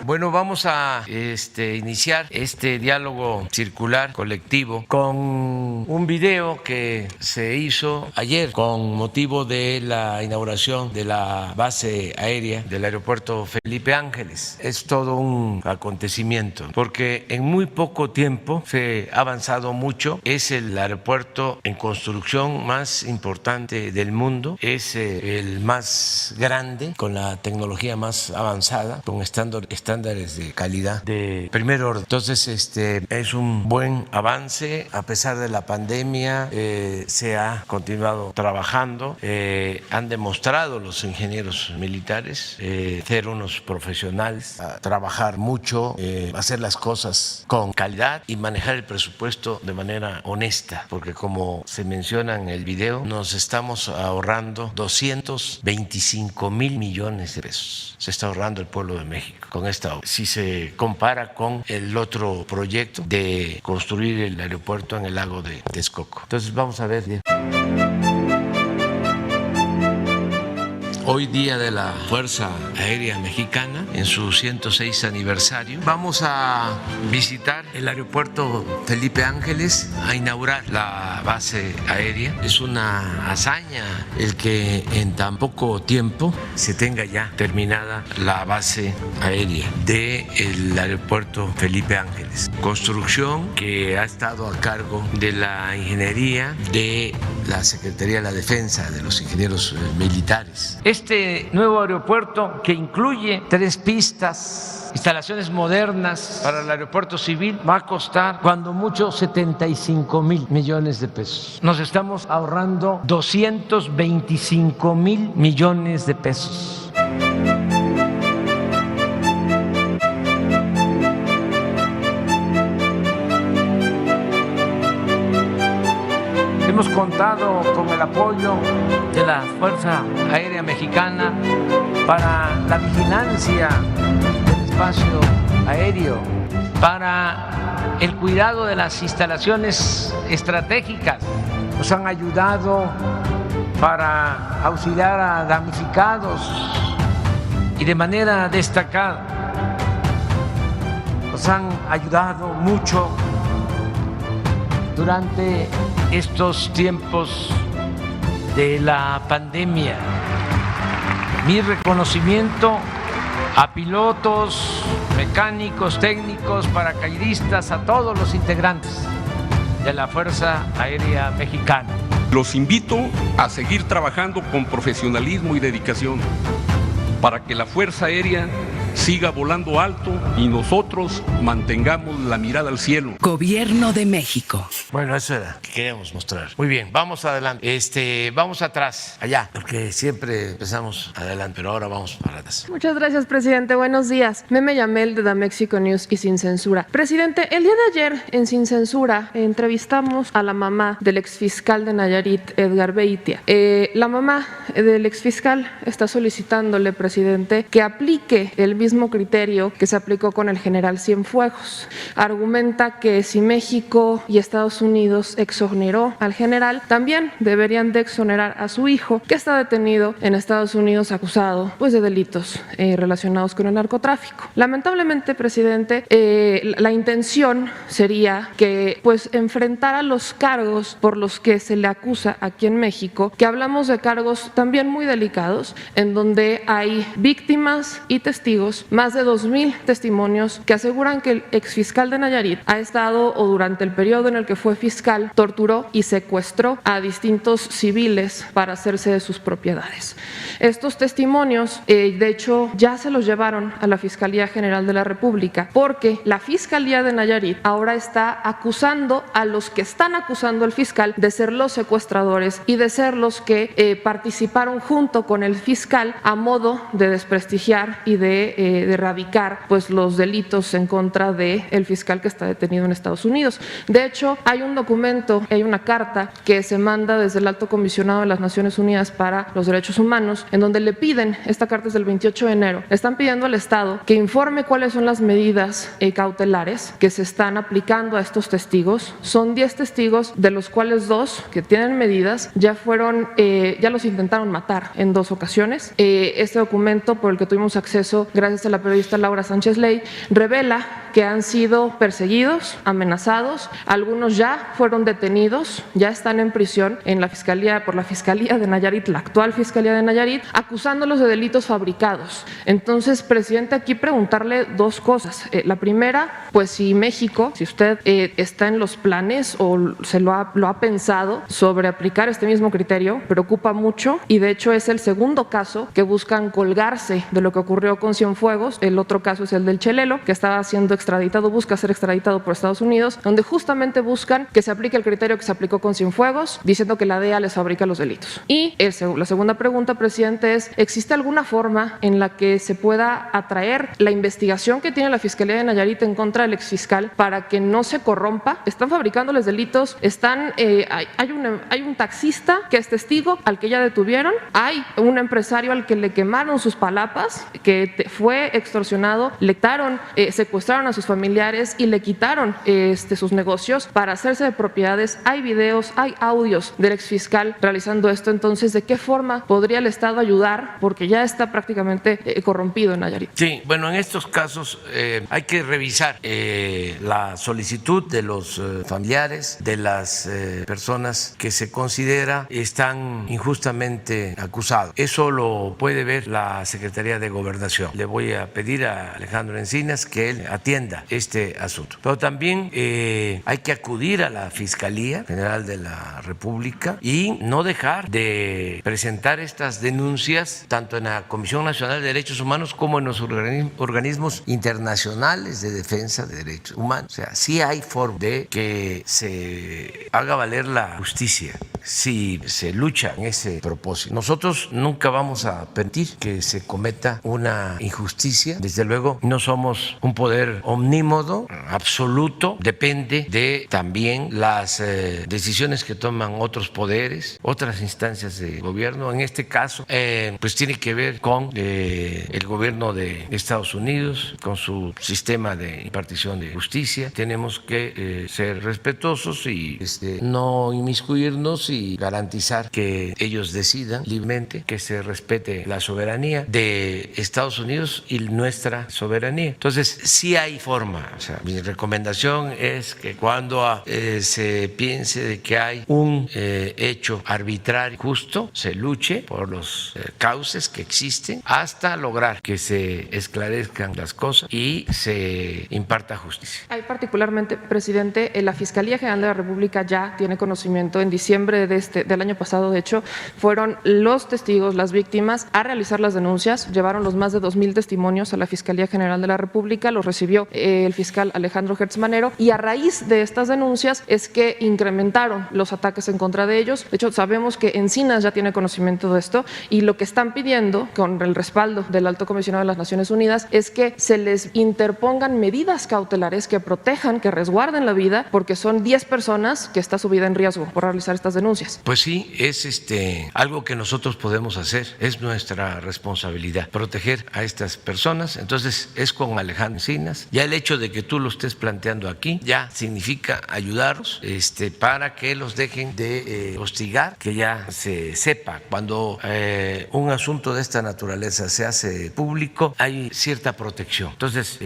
Bueno, vamos a iniciar este diálogo circular colectivo con un video que se hizo ayer con motivo de la inauguración de la base aérea del aeropuerto Felipe Ángeles. Es todo un acontecimiento porque en muy poco tiempo se ha avanzado mucho. Es el aeropuerto en construcción más importante del mundo, es el más grande, con la tecnología más avanzada, con estándares de calidad de primer orden. Entonces, es un buen avance. A pesar de la pandemia, se ha continuado trabajando. Han demostrado los ingenieros militares ser unos profesionales, a trabajar mucho, hacer las cosas con calidad y manejar el presupuesto de manera honesta, porque como se menciona en el video, nos estamos ahorrando 225 mil millones de pesos. Se está ahorrando el pueblo de México con esta obra. Si se compara con el otro proyecto de construir el aeropuerto en el lago de Texcoco. Entonces vamos a ver. Hoy día de la Fuerza Aérea Mexicana, en su 106 aniversario, vamos a visitar el aeropuerto Felipe Ángeles, a inaugurar la base aérea. Es una hazaña el que en tan poco tiempo se tenga ya terminada la base aérea del aeropuerto Felipe Ángeles. Construcción que ha estado a cargo de la ingeniería de la Secretaría de la Defensa, de los ingenieros militares. Este nuevo aeropuerto, que incluye 3 pistas, instalaciones modernas para el aeropuerto civil, va a costar cuando mucho 75 mil millones de pesos. Nos estamos ahorrando 225 mil millones de pesos. Hemos contado con el apoyo de la Fuerza Aérea Mexicana para la vigilancia del espacio aéreo, para el cuidado de las instalaciones estratégicas. Nos han ayudado para auxiliar a damnificados y de manera destacada nos han ayudado mucho durante estos tiempos de la pandemia. Mi reconocimiento a pilotos, mecánicos, técnicos, paracaidistas, a todos los integrantes de la Fuerza Aérea Mexicana. Los invito a seguir trabajando con profesionalismo y dedicación para que la Fuerza Aérea siga volando alto y nosotros mantengamos la mirada al cielo. Gobierno de México. Bueno, eso era lo que queríamos mostrar. Muy bien, vamos adelante. Vamos atrás, allá, porque siempre empezamos adelante, pero ahora vamos para atrás. Muchas gracias, presidente. Buenos días. Meme Yamel de The Mexico News y Sin Censura. Presidente, el día de ayer en Sin Censura entrevistamos a la mamá del exfiscal de Nayarit, Edgar Beitia. La mamá del exfiscal está solicitándole, presidente, que aplique el mismo criterio que se aplicó con el general Cienfuegos. Argumenta que si México y Estados Unidos exoneró al general, también deberían de exonerar a su hijo, que está detenido en Estados Unidos acusado de delitos relacionados con el narcotráfico. Lamentablemente, presidente, la intención sería que enfrentara los cargos por los que se le acusa aquí en México, que hablamos de cargos también muy delicados, en donde hay víctimas y testigos, más de 2,000 testimonios que aseguran que el exfiscal de Nayarit ha estado, o durante el periodo en el que fue fiscal, torturó y secuestró a distintos civiles para hacerse de sus propiedades. Estos testimonios, de hecho, ya se los llevaron a la Fiscalía General de la República, porque la Fiscalía de Nayarit ahora está acusando a los que están acusando al fiscal de ser los secuestradores y de ser los que participaron junto con el fiscal a modo de desprestigiar y de erradicar los delitos en contra del fiscal que está detenido en Estados Unidos. De hecho, hay un documento, hay una carta que se manda desde el Alto Comisionado de las Naciones Unidas para los Derechos Humanos, en donde le piden, esta carta es del 28 de enero, le están pidiendo al Estado que informe cuáles son las medidas cautelares que se están aplicando a estos testigos. Son 10 testigos, de los cuales 2 que tienen medidas ya los intentaron matar en 2 ocasiones. Este documento, por el que tuvimos acceso gracias gracias a la periodista Laura Sánchez Ley, revela que han sido perseguidos, amenazados, algunos ya fueron detenidos, ya están en prisión en la Fiscalía, por la Fiscalía de Nayarit, la actual Fiscalía de Nayarit, acusándolos de delitos fabricados. Entonces, presidente, aquí preguntarle dos cosas. La primera, pues si México, si usted está en los planes o se lo ha pensado sobre aplicar este mismo criterio, preocupa mucho y de hecho es el segundo caso que buscan colgarse de lo que ocurrió con Cienfuegos. El otro caso es el del Chelelo, que estaba siendo extraditado, busca ser extraditado por Estados Unidos, donde justamente buscan que se aplique el criterio que se aplicó con Cienfuegos, diciendo que la DEA les fabrica los delitos. Y la segunda pregunta, presidente, es: ¿existe alguna forma en la que se pueda atraer la investigación que tiene la Fiscalía de Nayarit en contra del exfiscal para que no se corrompa? Están fabricándoles delitos, hay un taxista que es testigo al que ya detuvieron, hay un empresario al que le quemaron sus palapas, que fue extorsionado, secuestraron a sus familiares y le quitaron sus negocios para hacerse de propiedades. Hay videos, hay audios del exfiscal realizando esto. Entonces, ¿de qué forma podría el Estado ayudar? Porque ya está prácticamente corrompido en Nayarit. Sí, bueno, en estos casos hay que revisar la solicitud de los familiares de las personas que se considera están injustamente acusados. Eso lo puede ver la Secretaría de Gobernación. Le voy a pedir a Alejandro Encinas que él atienda este asunto. Pero también hay que acudir a la Fiscalía General de la República y no dejar de presentar estas denuncias tanto en la Comisión Nacional de Derechos Humanos como en los organismos internacionales de defensa de derechos humanos. O sea, sí hay forma de que se haga valer la justicia si se lucha en ese propósito. Nosotros nunca vamos a permitir que se cometa una injusticia. Desde luego, no somos un poder omnímodo, absoluto. Depende de también las decisiones que toman otros poderes, otras instancias de gobierno. En este caso, pues tiene que ver con el gobierno de Estados Unidos, con su sistema de impartición de justicia. Tenemos que ser respetuosos y no inmiscuirnos y garantizar que ellos decidan libremente, que se respete la soberanía de Estados Unidos y nuestra soberanía. Entonces, sí hay forma. O sea, mi recomendación es que cuando se piense de que hay un hecho arbitrario justo, se luche por los cauces que existen hasta lograr que se esclarezcan las cosas y se imparta justicia. Hay particularmente, presidente, la Fiscalía General de la República ya tiene conocimiento. En diciembre del año pasado, de hecho, fueron los testigos, las víctimas, a realizar las denuncias. Llevaron los más de 2,000 testimonios a la Fiscalía General de la República, los recibió el fiscal Alejandro Gertz Manero, y a raíz de estas denuncias es que incrementaron los ataques en contra de ellos. De hecho, sabemos que Encinas ya tiene conocimiento de esto y lo que están pidiendo, con el respaldo del Alto Comisionado de las Naciones Unidas, es que se les interpongan medidas cautelares que protejan, que resguarden la vida, porque son 10 personas que está su vida en riesgo por realizar estas denuncias. Pues sí, es algo que nosotros podemos hacer, es nuestra responsabilidad proteger a estas personas. Entonces es con Alejandro Encinas. Ya el hecho de que tú lo estés planteando aquí ya significa ayudarlos para que los dejen de hostigar, que ya se sepa cuando un asunto de esta naturaleza se hace público hay cierta protección. Entonces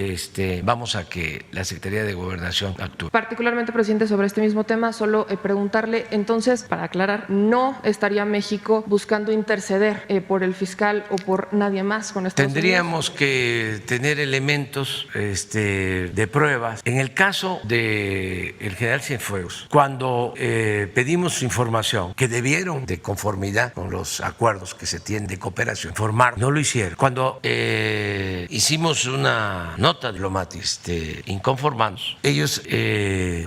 vamos a que la Secretaría de Gobernación actúe. Particularmente, presidente, sobre este mismo tema, solo preguntarle, entonces, para aclarar, ¿no estaría México buscando interceder por el fiscal o por nadie más con Estados Tendríamos que tener elementos de pruebas. En el caso del general Cienfuegos, cuando pedimos información que debieron, de conformidad con los acuerdos que se tienen de cooperación, informar, no lo hicieron. Cuando hicimos una nota diplomática inconformados, ellos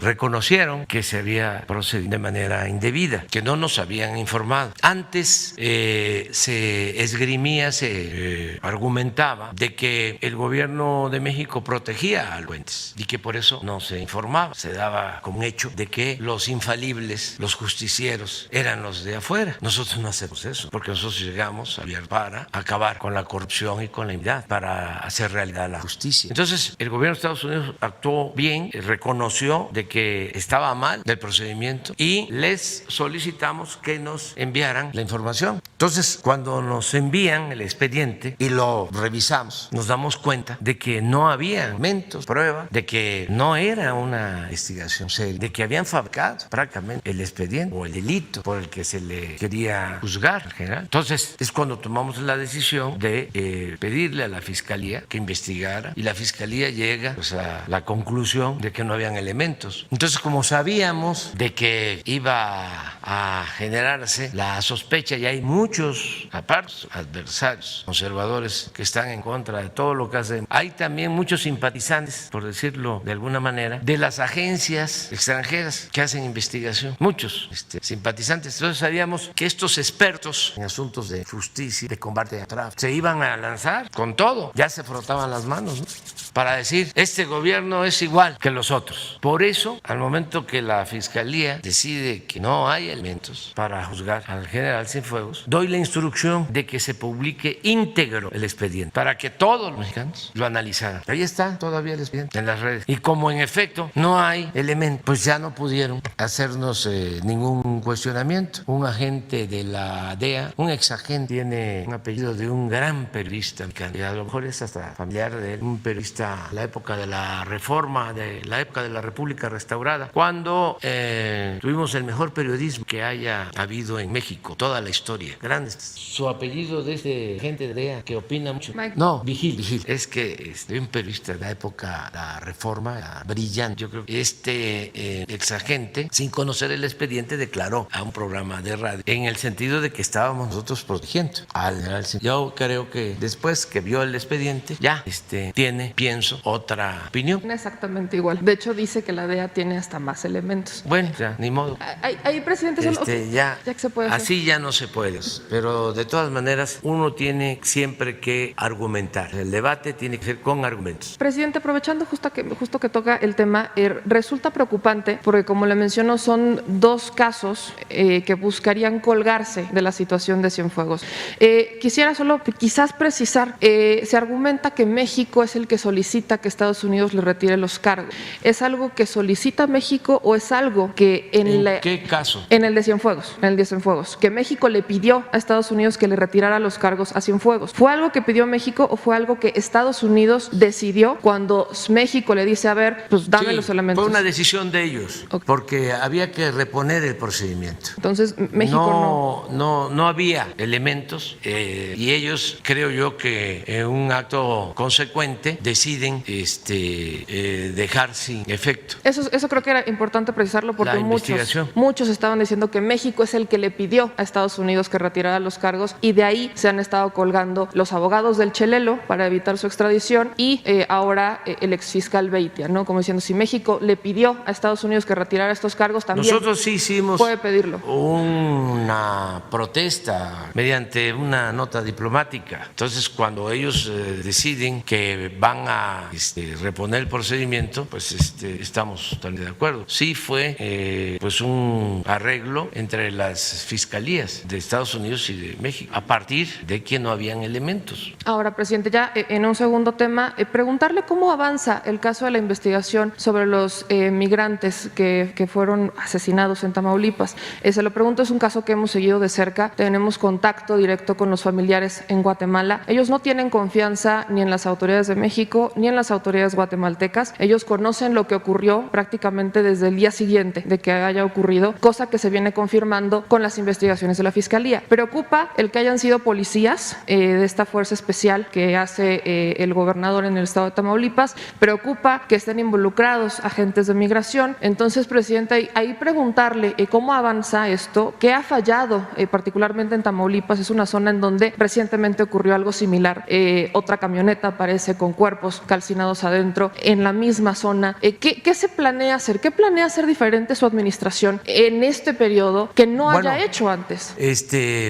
reconocieron que se había procedido de manera indebida, que no nos habían informado. Antes se esgrimía, se argumentaba de que el gobierno de México protegía a los puentes y que por eso no se informaba. Se daba como hecho de que los infalibles, los justicieros, eran los de afuera. Nosotros no hacemos eso, porque nosotros llegamos a para acabar con la corrupción y con la impunidad, para hacer realidad la justicia. Entonces, el gobierno de Estados Unidos actuó bien, reconoció de que estaba mal el procedimiento y les solicitó solicitamos que nos enviaran la información. Entonces, cuando nos envían el expediente y lo revisamos, nos damos cuenta de que no había elementos, prueba, de que no era una investigación seria, de que habían fabricado prácticamente el expediente o el delito por el que se le quería juzgar en general. Entonces, es cuando tomamos la decisión de pedirle a la Fiscalía que investigara, y la Fiscalía llega pues, a la conclusión de que no habían elementos. Entonces, como sabíamos de que iba a generarse la sospecha, y hay muchos aparte adversarios conservadores que están en contra de todo lo que hacen, hay también muchos simpatizantes, por decirlo de alguna manera, de las agencias extranjeras que hacen investigación, muchos simpatizantes. Entonces sabíamos que estos expertos en asuntos de justicia, de combate al tráfico, se iban a lanzar con todo, ya se frotaban las manos, ¿no?, para decir, este gobierno es igual que los otros. Por eso, al momento que la Fiscalía decide que no hay elementos para juzgar al general Cienfuegos, doy la instrucción de que se publique íntegro el expediente para que todos los mexicanos lo analizaran. Ahí está todavía el expediente en las redes. Y como en efecto no hay elementos, pues ya no pudieron hacernos ningún cuestionamiento. Un agente de la DEA, un exagente, tiene un apellido de un gran periodista, y a lo mejor es hasta familiar de él, un periodista a la época de la Reforma, de la época de la República Restaurada, cuando tuvimos el mejor periodismo que haya habido en México, toda la historia. Grande. Su apellido de ese gente de DEA que opina mucho. Mike. No, Vigil. Es que un periodista de la época de la Reforma, brillante. Yo creo que exagente, sin conocer el expediente, declaró a un programa de radio en el sentido de que estábamos nosotros protegiendo al general. Yo creo que después que vio el expediente, ya tiene, pienso, otra opinión. Exactamente igual. De hecho, dice que la DEA tiene hasta más elementos. Bueno, ya, ni modo. Ahí, presidente, ya que se puede hacer. Así ya no se puede. Pero de todas maneras, uno tiene siempre que argumentar. El debate tiene que ser con argumentos. Presidente, aprovechando justo que toca el tema, resulta preocupante porque, como le menciono, son dos casos que buscarían colgarse de la situación de Cienfuegos. Quisiera solo quizás precisar, se argumenta que México es el que solicita que Estados Unidos le retire los cargos. ¿Es algo que solicita México o es algo que ¿En qué caso? En el de Cienfuegos, que México le pidió a Estados Unidos que le retirara los cargos a Cienfuegos? ¿Fue algo que pidió México o fue algo que Estados Unidos decidió cuando México le dice, a ver, pues dame los elementos? Fue una decisión de ellos, porque había que reponer el procedimiento. Entonces, México no había elementos y ellos, creo yo, que en un acto consecuente deciden dejar sin efecto. Eso creo que era importante precisarlo porque muchos estaban diciendo que México es el que le pidió a Estados Unidos que retirara los cargos, y de ahí se han estado colgando los abogados del Chelelo para evitar su extradición y ahora el exfiscal Beitia, ¿no? Como diciendo, si México le pidió a Estados Unidos que retirara estos cargos, también nosotros sí hicimos puede pedirlo. Una protesta mediante una nota diplomática. Entonces, cuando ellos deciden que van a reponer el procedimiento, pues estamos totalmente de acuerdo. Sí fue pues un arreglo entre las fiscalías de Estados Unidos y de México a partir de que no habían elementos. Ahora, presidente, ya en un segundo tema, preguntarle cómo avanza el caso de la investigación sobre los migrantes que fueron asesinados en Tamaulipas. Se lo pregunto, es un caso que hemos seguido de cerca, tenemos contacto directo con los familiares en Guatemala. Ellos no tienen confianza ni en las autoridades de México ni en las autoridades guatemaltecas. Ellos conocen lo que ocurrió prácticamente desde el día siguiente de que haya ocurrido, cosa que se viene confirmando con las investigaciones de la Fiscalía. Preocupa el que hayan sido policías de esta fuerza especial que hace el gobernador en el estado de Tamaulipas. Preocupa que estén involucrados agentes de migración. Entonces, presidente, ahí preguntarle cómo avanza esto, qué ha fallado particularmente en Tamaulipas. Es una zona en donde recientemente ocurrió algo similar. Otra camioneta aparece con cuerpos calcinados adentro en la misma zona. ¿Qué se planea hacer? ¿Qué planea hacer diferente su administración en este periodo que no haya hecho antes?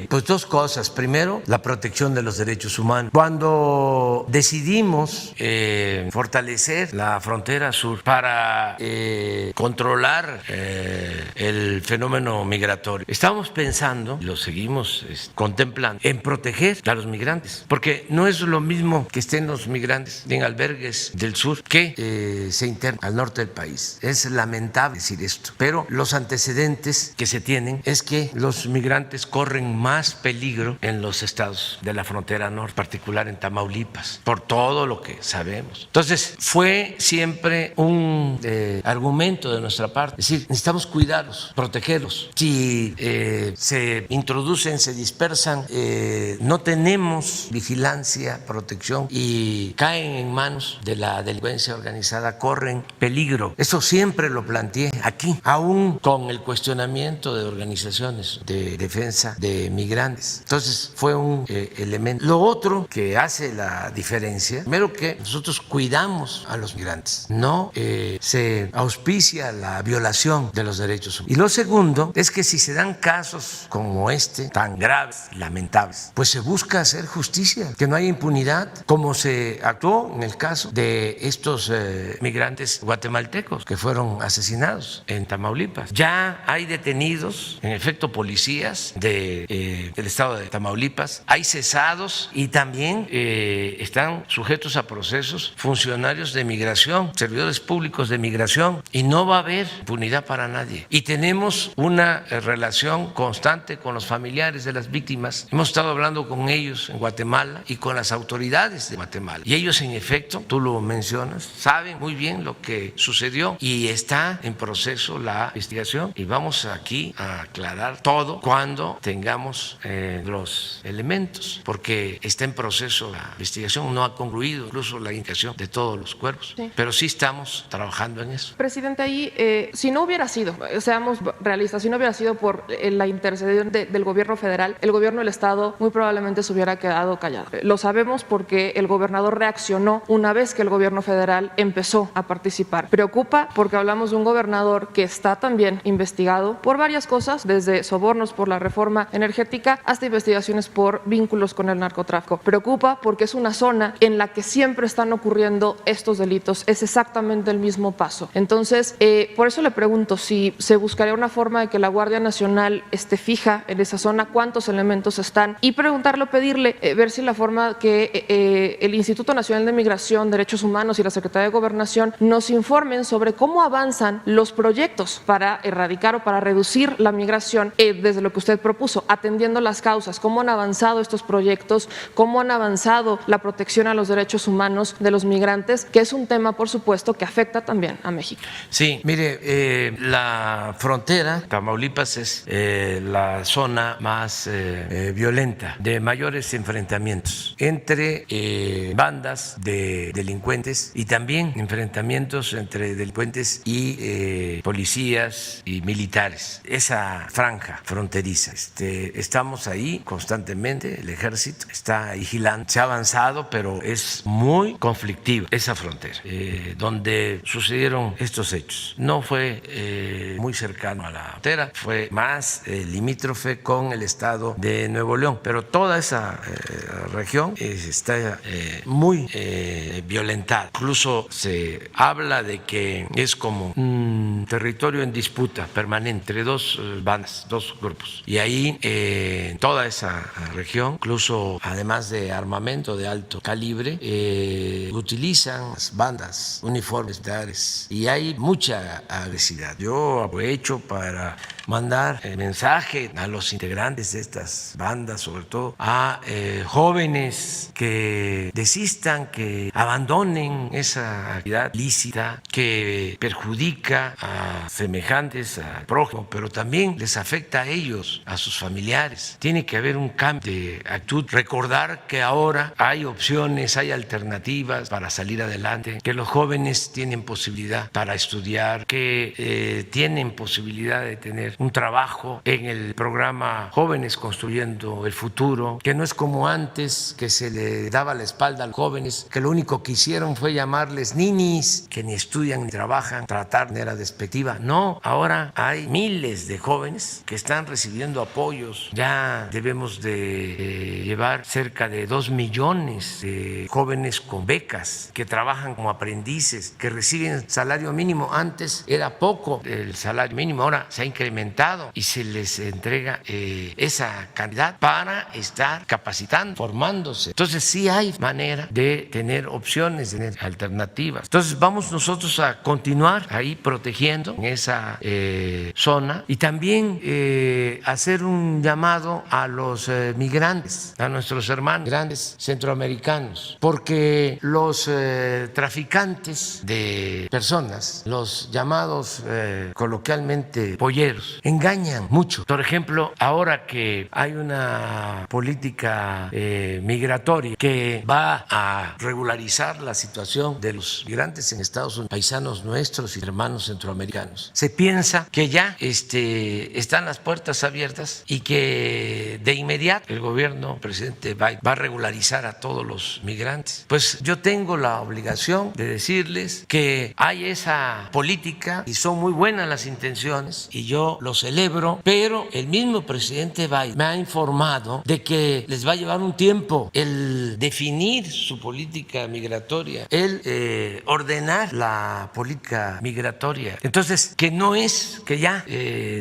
Pues dos cosas. Primero, la protección de los derechos humanos. Cuando decidimos fortalecer la frontera sur para controlar el fenómeno migratorio, estamos pensando, y lo seguimos contemplando, en proteger a los migrantes, porque no es lo mismo que estén los migrantes en albergues del sur que se internen al norte del país. Es lamentable decir esto, pero los antecedentes análisis que se tienen es que los migrantes corren más peligro en los estados de la frontera norte, en particular en Tamaulipas, por todo lo que sabemos. Entonces, fue siempre un argumento de nuestra parte, es decir, necesitamos cuidarlos, protegerlos. Si se introducen, se dispersan, no tenemos vigilancia, protección y caen en manos de la delincuencia organizada, corren peligro. Eso siempre lo planteé aquí, aún con el cuestionamiento de organizaciones de defensa de migrantes. Entonces fue un elemento. Lo otro que hace la diferencia, primero que nosotros cuidamos a los migrantes, no se auspicia la violación de los derechos humanos. Y lo segundo es que si se dan casos como este, tan graves, lamentables, pues se busca hacer justicia, que no haya impunidad, como se actuó en el caso de estos migrantes guatemaltecos que fueron asesinados en Tamaulipas. Ya hay detenidos, en efecto, policías del estado de Tamaulipas, hay cesados y también están sujetos a procesos funcionarios de migración, servidores públicos de migración, y no va a haber impunidad para nadie. Y tenemos una relación constante con los familiares de las víctimas. Hemos estado hablando con ellos en Guatemala y con las autoridades de Guatemala. Y ellos, en efecto, tú lo mencionas, saben muy bien lo que sucedió y está en proceso la investigación. Y vamos aquí a aclarar todo cuando tengamos los elementos, porque está en proceso la investigación, no ha concluido incluso la indicación de todos los cuerpos, sí, pero sí estamos trabajando en eso. Presidente, ahí, si no hubiera sido, seamos realistas, si no hubiera sido por la intercesión del gobierno federal, el gobierno del estado muy probablemente se hubiera quedado callado. Lo sabemos porque el gobernador reaccionó una vez que el gobierno federal empezó a participar. Preocupa porque hablamos de un gobernador que está también investigado por varias cosas, desde sobornos por la reforma energética hasta investigaciones por vínculos con el narcotráfico. Preocupa porque es una zona en la que siempre están ocurriendo estos delitos, es exactamente el mismo paso. Entonces, por eso le pregunto si se buscaría una forma de que la Guardia Nacional esté fija en esa zona, cuántos elementos están, y preguntarle, pedirle, ver si la forma que el Instituto Nacional de Migración, Derechos Humanos y la Secretaría de Gobernación nos informen sobre cómo avanzan los proyectos para erradicar o para reducir la migración desde lo que usted propuso, atendiendo las causas, cómo han avanzado estos proyectos, cómo han avanzado la protección a los derechos humanos de los migrantes, que es un tema, por supuesto, que afecta también a México. Sí, mire, la frontera, Tamaulipas es la zona más violenta, de mayores enfrentamientos entre bandas de delincuentes y también enfrentamientos entre delincuentes y policías y militares. Esa franja fronteriza, estamos ahí constantemente, el ejército está vigilando, se ha avanzado, pero es muy conflictiva esa frontera, donde sucedieron estos hechos. No fue muy cercano a la frontera, fue más limítrofe con el estado de Nuevo León, pero toda esa región está muy violentada. Incluso se habla de que es como un territorio en disputa permanente entre dos bandas, dos grupos. Y ahí en toda esa región, incluso además de armamento de alto calibre, utilizan las bandas, uniformes militares, y hay mucha agresividad. Yo aprovecho para mandar mensaje a los integrantes de estas bandas, sobre todo a jóvenes que desistan, que abandonen esa actividad lícita que perjudica a semejantes, al prójimo, pero también les afecta a ellos, a sus familiares. Tiene que haber un cambio de actitud, recordar que ahora hay opciones, hay alternativas para salir adelante, que los jóvenes tienen posibilidad para estudiar, que tienen posibilidad de tener un trabajo en el programa Jóvenes Construyendo el Futuro, que no es como antes, que se le daba la espalda a los jóvenes, que lo único que hicieron fue llamarles ninis, que ni estudian ni trabajan, tratar de manera despectiva. No, ahora hay miles de jóvenes que están recibiendo apoyos. Ya debemos de llevar cerca de 2 millones de jóvenes con becas, que trabajan como aprendices, que reciben salario mínimo. Antes era poco el salario mínimo, ahora se ha incrementado incrementado y se les entrega esa cantidad para estar capacitando, formándose. Entonces sí hay manera de tener opciones, de tener alternativas. Entonces vamos nosotros a continuar ahí protegiendo en esa zona y también hacer un llamado a los migrantes, a nuestros hermanos migrantes centroamericanos, porque los traficantes de personas, los llamados coloquialmente polleros, engañan mucho. Por ejemplo, ahora que hay una política migratoria que va a regularizar la situación de los migrantes en Estados Unidos, paisanos nuestros y hermanos centroamericanos, se piensa que ya están las puertas abiertas y que de inmediato el gobierno, presidente Biden, va a regularizar a todos los migrantes. Pues yo tengo la obligación de decirles que hay esa política y son muy buenas las intenciones y yo lo celebro, pero el mismo presidente Biden me ha informado de que les va a llevar un tiempo el definir su política migratoria, el ordenar la política migratoria. Entonces, que no es que ya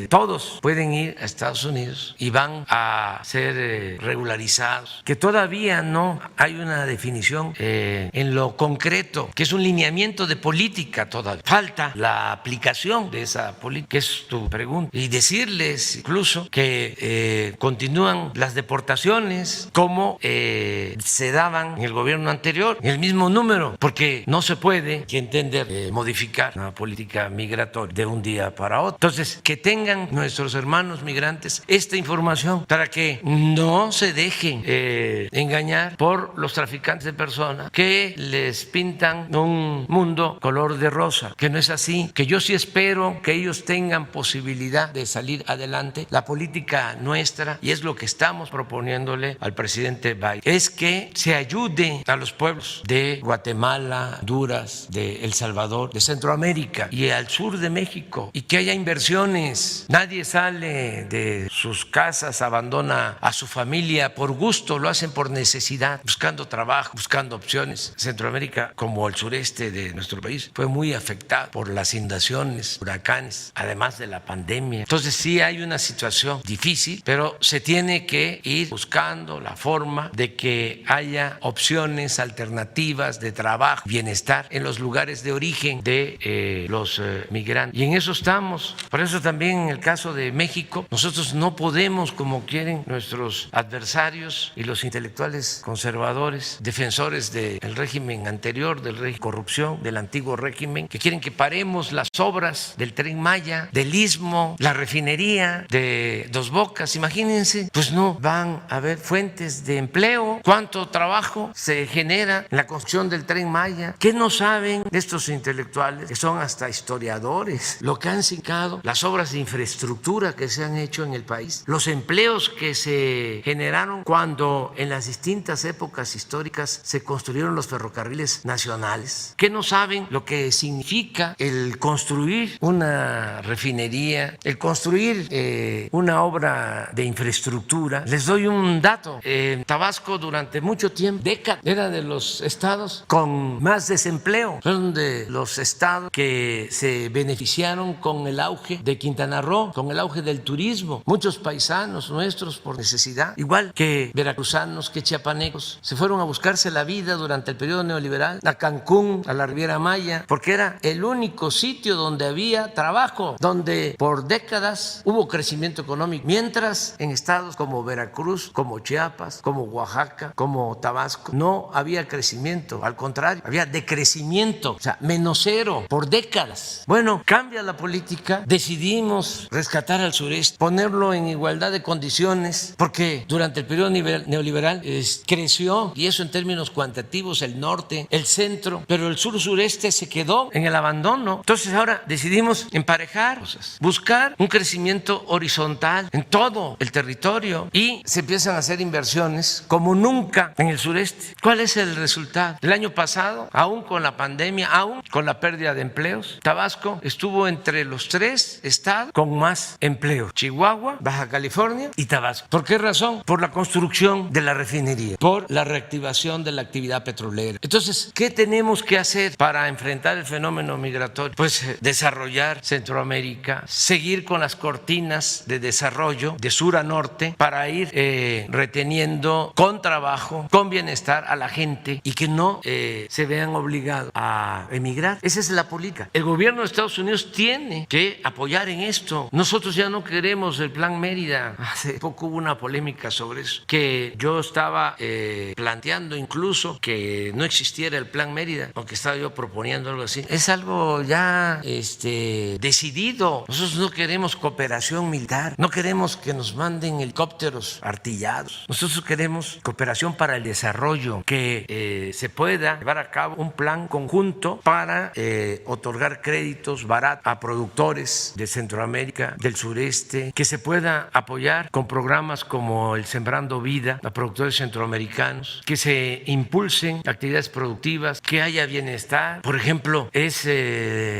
todos pueden ir a Estados Unidos y van a ser regularizados, que todavía no hay una definición en lo concreto, que es un lineamiento de política todavía. Falta la aplicación de esa política, que es tu pregunta. Y decirles incluso que continúan las deportaciones como se daban en el gobierno anterior, en el mismo número, porque no se puede entender modificar una política migratoria de un día para otro. Entonces, que tengan nuestros hermanos migrantes esta información para que no se dejen engañar por los traficantes de personas que les pintan un mundo color de rosa, que no es así, que yo sí espero que ellos tengan posibilidad de salir adelante. La política nuestra, y es lo que estamos proponiéndole al presidente Biden, es que se ayude a los pueblos de Guatemala, Honduras, de El Salvador, de Centroamérica y al sur de México, y que haya inversiones. Nadie sale de sus casas, abandona a su familia por gusto, lo hacen por necesidad, buscando trabajo, buscando opciones. Centroamérica, como el sureste de nuestro país, fue muy afectado por las inundaciones, huracanes, además de la pandemia. Entonces sí hay una situación difícil, pero se tiene que ir buscando la forma de que haya opciones alternativas de trabajo, bienestar en los lugares de origen de los migrantes. Y en eso estamos. Por eso también en el caso de México, nosotros no podemos, como quieren nuestros adversarios y los intelectuales conservadores, defensores del régimen anterior, del régimen de corrupción, del antiguo régimen, que quieren que paremos las obras del Tren Maya, del Istmo, la refinería de Dos Bocas. Imagínense, pues no van a haber fuentes de empleo. ¿Cuánto trabajo se genera en la construcción del Tren Maya? ¿Qué no saben de estos intelectuales, que son hasta historiadores, lo que han significado las obras de infraestructura que se han hecho en el país, los empleos que se generaron cuando en las distintas épocas históricas se construyeron los ferrocarriles nacionales? ¿Qué no saben lo que significa el construir una refinería, el construir una obra de infraestructura? Les doy un dato. Tabasco durante mucho tiempo, décadas, era de los estados con más desempleo. Fueron de los estados que se beneficiaron con el auge de Quintana Roo, con el auge del turismo. Muchos paisanos nuestros, por necesidad, igual que veracruzanos, que chiapanecos, se fueron a buscarse la vida durante el periodo neoliberal a Cancún, a la Riviera Maya, porque era el único sitio donde había trabajo, donde por décadas hubo crecimiento económico, mientras en estados como Veracruz, como Chiapas, como Oaxaca, como Tabasco, no había crecimiento, al contrario, había decrecimiento, o sea, menos cero por décadas. Bueno, cambia la política, decidimos rescatar al sureste, ponerlo en igualdad de condiciones, porque durante el periodo neoliberal creció, y eso en términos cuantitativos, el norte, el centro, pero el sur-sureste se quedó en el abandono. Entonces ahora decidimos emparejar cosas, buscar un crecimiento horizontal en todo el territorio, y se empiezan a hacer inversiones como nunca en el sureste. ¿Cuál es el resultado? El año pasado, aún con la pandemia, aún con la pérdida de empleos, Tabasco estuvo entre los 3 estados con más empleo: Chihuahua, Baja California y Tabasco. ¿Por qué razón? Por la construcción de la refinería, por la reactivación de la actividad petrolera. Entonces, ¿qué tenemos que hacer para enfrentar el fenómeno migratorio? Pues desarrollar Centroamérica, seguir seguir con las cortinas de desarrollo de sur a norte para ir reteniendo con trabajo, con bienestar a la gente y que no se vean obligados a emigrar. Esa es la política. El gobierno de Estados Unidos tiene que apoyar en esto. Nosotros ya no queremos el Plan Mérida. Hace poco hubo una polémica sobre eso, que yo estaba planteando incluso que no existiera el Plan Mérida, aunque estaba yo proponiendo algo así. Es algo ya decidido. Nosotros no queremos cooperación militar, no queremos que nos manden helicópteros artillados. Nosotros queremos cooperación para el desarrollo, que se pueda llevar a cabo un plan conjunto para otorgar créditos baratos a productores de Centroamérica, del sureste, que se pueda apoyar con programas como el Sembrando Vida a productores centroamericanos, que se impulsen actividades productivas, que haya bienestar. Por ejemplo, es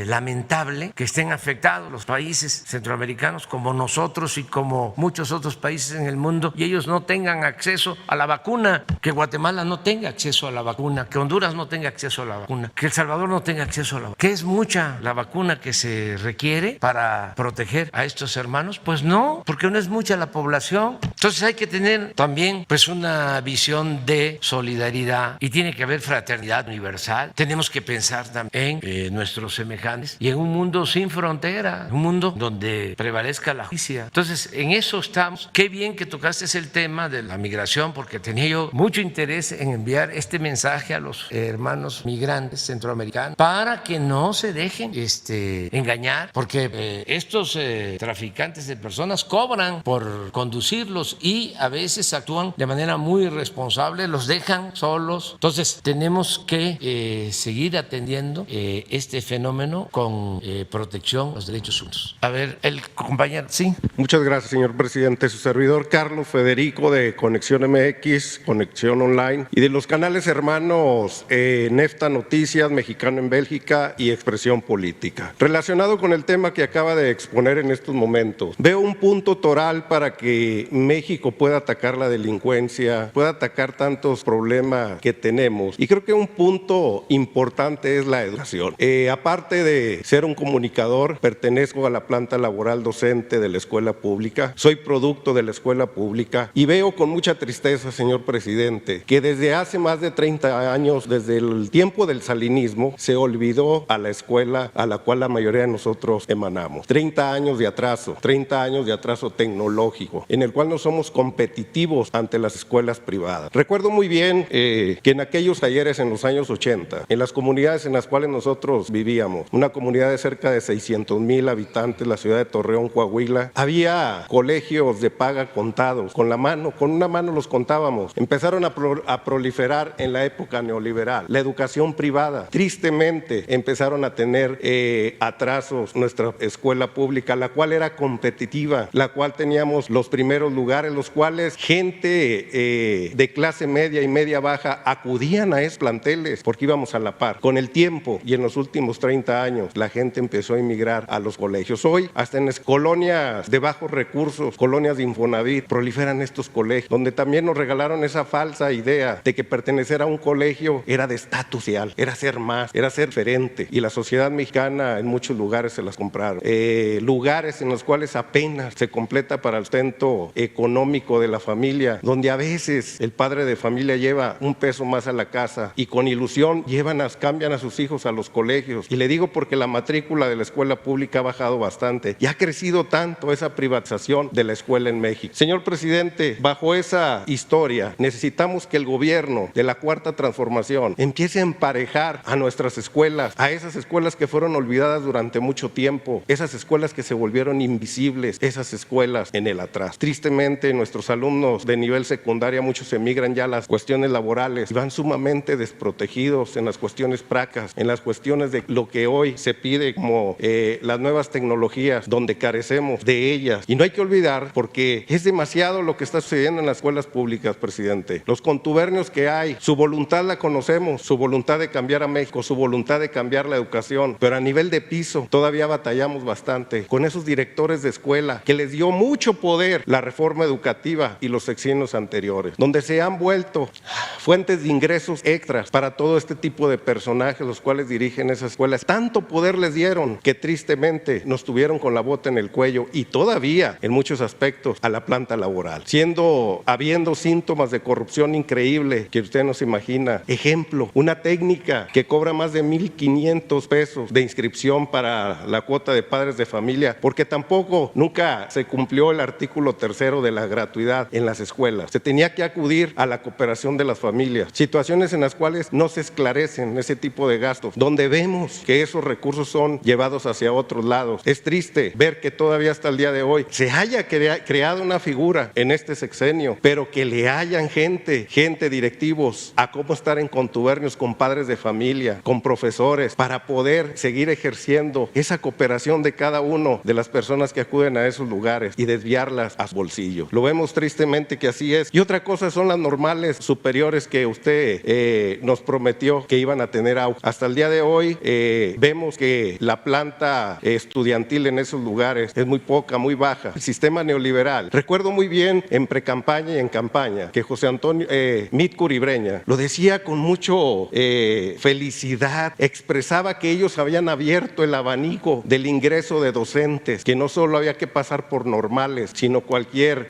lamentable que estén afectados los países centroamericanos como nosotros y como muchos otros países en el mundo y ellos no tengan acceso a la vacuna, que Guatemala no tenga acceso a la vacuna, que Honduras no tenga acceso a la vacuna, que El Salvador no tenga acceso a la vacuna. ¿Que es mucha la vacuna que se requiere para proteger a estos hermanos? Pues no, porque no es mucha la población. Entonces hay que tener también pues una visión de solidaridad y tiene que haber fraternidad universal. Tenemos que pensar también en nuestros semejantes y en un mundo sin frontera, un mundo donde prevalezca la justicia. Entonces en eso estamos. Qué bien que tocaste el tema de la migración, porque tenía yo mucho interés en enviar este mensaje a los hermanos migrantes centroamericanos para que no se dejen engañar, porque estos traficantes de personas cobran por conducirlos y a veces actúan de manera muy irresponsable, los dejan solos. Entonces tenemos que seguir atendiendo este fenómeno con protección a los derechos humanos. A ver, el compañero, sí. Muchas gracias, señor presidente. Su servidor Carlos Federico de Conexión MX, Conexión Online y de los canales hermanos Nefta Noticias, Mexicano en Bélgica y Expresión Política. Relacionado con el tema que acaba de exponer en estos momentos, veo un punto toral para que México pueda atacar la delincuencia, pueda atacar tantos problemas que tenemos, y creo que un punto importante es la educación. Aparte de ser un comunicador, pertenezco a la planta laboral docente de la escuela pública, soy producto de la escuela pública y veo con mucha tristeza, señor presidente, que desde hace más de 30 años, desde el tiempo del salinismo, se olvidó a la escuela a la cual la mayoría de nosotros emanamos. 30 años de atraso tecnológico, en el cual no somos competitivos ante las escuelas privadas. Recuerdo muy bien que en aquellos talleres en los años 80, en las comunidades en las cuales nosotros vivíamos, una comunidad de cerca de 600,000 habitantes, la ciudad de Torreón, Coahuila, había colegios de paga contados, con una mano los contábamos. Empezaron a proliferar en la época neoliberal la educación privada. Tristemente empezaron a tener atrasos nuestra escuela pública, la cual era competitiva, la cual teníamos los primeros lugares, los cuales gente de clase media y media baja acudían a esos planteles porque íbamos a la par. Con el tiempo y en los últimos 30 años la gente empezó a emigrar a los colegios. Hoy hasta en las colonias de bajos recursos, colonias de Infonavit, proliferan estos colegios, donde también nos regalaron esa falsa idea de que pertenecer a un colegio era de estatus social, era ser más, era ser diferente, y la sociedad mexicana en muchos lugares se las compraron. Lugares en los cuales apenas se completa para el sustento económico de la familia, donde a veces el padre de familia lleva un peso más a la casa y con ilusión cambian a sus hijos a los colegios. Y le digo porque la matrícula de la escuela pública ha bajado bastante y ha crecido tanto esa privatización de la escuela en México. Señor presidente, bajo esa historia necesitamos que el gobierno de la Cuarta Transformación empiece a emparejar a nuestras escuelas, a esas escuelas que fueron olvidadas durante mucho tiempo, esas escuelas que se volvieron invisibles, esas escuelas en el atrás. Tristemente, nuestros alumnos de nivel secundaria, muchos emigran ya a las cuestiones laborales y van sumamente desprotegidos en las cuestiones prácticas, en las cuestiones de lo que hoy se pide como las nuevas tecnologías, donde carecemos de ellas. Y no hay que olvidar, porque es demasiado lo que está sucediendo en las escuelas públicas, presidente. Los contubernios que hay, su voluntad la conocemos, su voluntad de cambiar a México, su voluntad de cambiar la educación, pero a nivel de piso todavía batallamos bastante con esos directores de escuela que les dio mucho poder la reforma reforma educativa y los sexenios anteriores, donde se han vuelto fuentes de ingresos extras para todo este tipo de personajes, los cuales dirigen esas escuelas. Tanto poder les dieron que tristemente nos tuvieron con la bota en el cuello y todavía en muchos aspectos a la planta laboral, habiendo síntomas de corrupción increíble que usted no se imagina. Ejemplo, una técnica que cobra más de 1,500 pesos de inscripción para la cuota de padres de familia, porque tampoco nunca se cumplió el artículo 3 de la gratuidad en las escuelas. Se tenía que acudir a la cooperación de las familias. Situaciones en las cuales no se esclarecen ese tipo de gastos, donde vemos que esos recursos son llevados hacia otros lados. Es triste ver que todavía hasta el día de hoy se haya creado una figura en este sexenio, pero que le hayan gente directivos a cómo estar en contubernios con padres de familia, con profesores, para poder seguir ejerciendo esa cooperación de cada uno de las personas que acuden a esos lugares y desviarlas a su bolsillo. Lo vemos tristemente que así es. Y otra cosa son las normales superiores que usted nos prometió que iban a tener auge. Hasta el día de hoy vemos que la planta estudiantil en esos lugares es muy poca, muy baja. El sistema neoliberal. Recuerdo muy bien en precampaña y en campaña que José Antonio Mit Curibreña lo decía con mucho felicidad, expresaba que ellos habían abierto el abanico del ingreso de docentes, que no solo había que pasar por normales, sino cualquier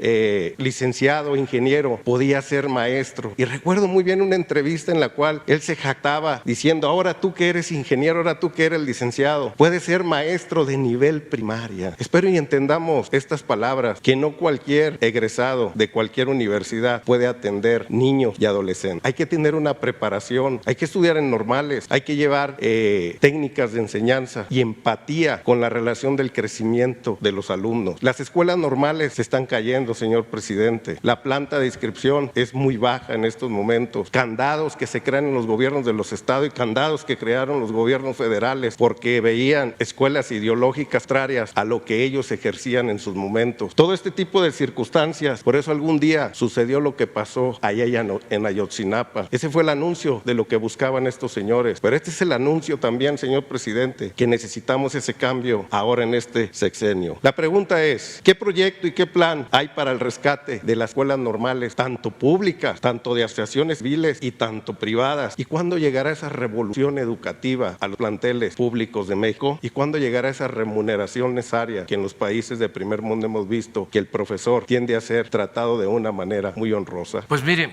licenciado, ingeniero podía ser maestro. Y recuerdo muy bien una entrevista en la cual él se jactaba diciendo: ahora tú que eres ingeniero, ahora tú que eres licenciado, puedes ser maestro de nivel primaria. Espero y entendamos estas palabras, que no cualquier egresado de cualquier universidad puede atender niños y adolescentes. Hay que tener una preparación, hay que estudiar en normales, hay que llevar técnicas de enseñanza y empatía con la relación del crecimiento de los alumnos. Las escuelas normales se están cayendo, señor presidente. La planta de inscripción es muy baja en estos momentos. Candados que se crean en los gobiernos de los estados y candados que crearon los gobiernos federales porque veían escuelas ideológicas contrarias a lo que ellos ejercían en sus momentos. Todo este tipo de circunstancias, por eso algún día sucedió lo que pasó allá en Ayotzinapa. Ese fue el anuncio de lo que buscaban estos señores. Pero este es el anuncio también, señor presidente, que necesitamos ese cambio ahora en este sexenio. La pregunta es: ¿qué proyecto y qué plan hay para el rescate de las escuelas normales, tanto públicas, tanto de asociaciones civiles y tanto privadas? ¿Y cuándo llegará esa revolución educativa a los planteles públicos de México? ¿Y cuándo llegará esa remuneración necesaria que en los países de primer mundo hemos visto que el profesor tiende a ser tratado de una manera muy honrosa? Pues mire,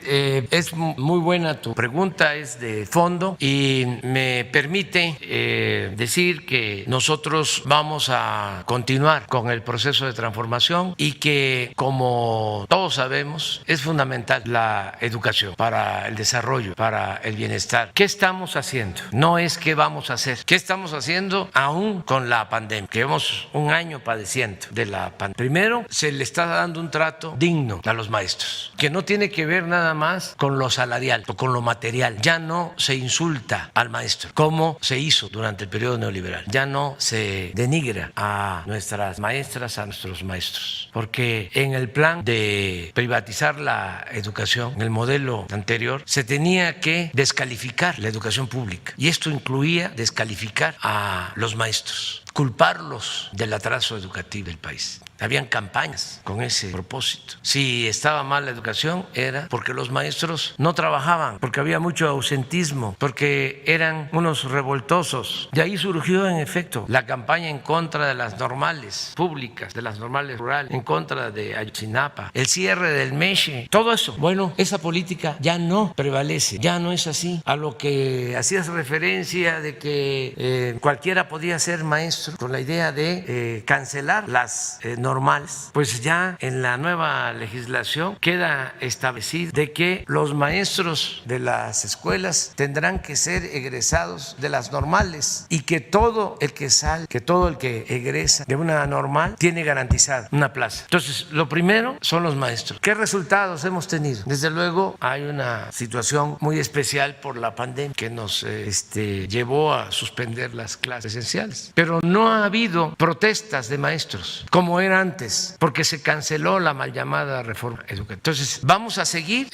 es muy buena tu pregunta, es de fondo y me permite decir que nosotros vamos a continuar con el proceso de transformación y que, como todos sabemos, es fundamental la educación para el desarrollo, para el bienestar. ¿Qué estamos haciendo? No es qué vamos a hacer. ¿Qué estamos haciendo aún con la pandemia? Que llevamos un año padeciendo de la pandemia. Primero, se le está dando un trato digno a los maestros, que no tiene que ver nada más con lo salarial o con lo material. Ya no se insulta al maestro como se hizo durante el periodo neoliberal. Ya no se denigra a nuestras maestras, a nuestros maestros, porque en el plan de privatizar la educación, en el modelo anterior, se tenía que descalificar la educación pública y esto incluía descalificar a los maestros, culparlos del atraso educativo del país. Habían campañas con ese propósito. Si estaba mal la educación era porque los maestros no trabajaban, porque había mucho ausentismo, porque eran unos revoltosos. De ahí surgió en efecto la campaña en contra de las normales públicas, de las normales rurales, en contra de Ayotzinapa, el cierre del MESHE, todo eso. Bueno, esa política ya no prevalece, ya no es así. A lo que hacías referencia de que cualquiera podía ser maestro, con la idea de cancelar las normales, pues ya en la nueva legislación queda establecido de que los maestros de las escuelas tendrán que ser egresados de las normales y que todo el que sale, que todo el que egresa de una normal tiene garantizada una plaza. Entonces, lo primero son los maestros. ¿Qué resultados hemos tenido? Desde luego hay una situación muy especial por la pandemia que nos llevó a suspender las clases esenciales, pero no ha habido protestas de maestros como era antes, porque se canceló la mal llamada reforma educativa. Entonces, vamos a seguir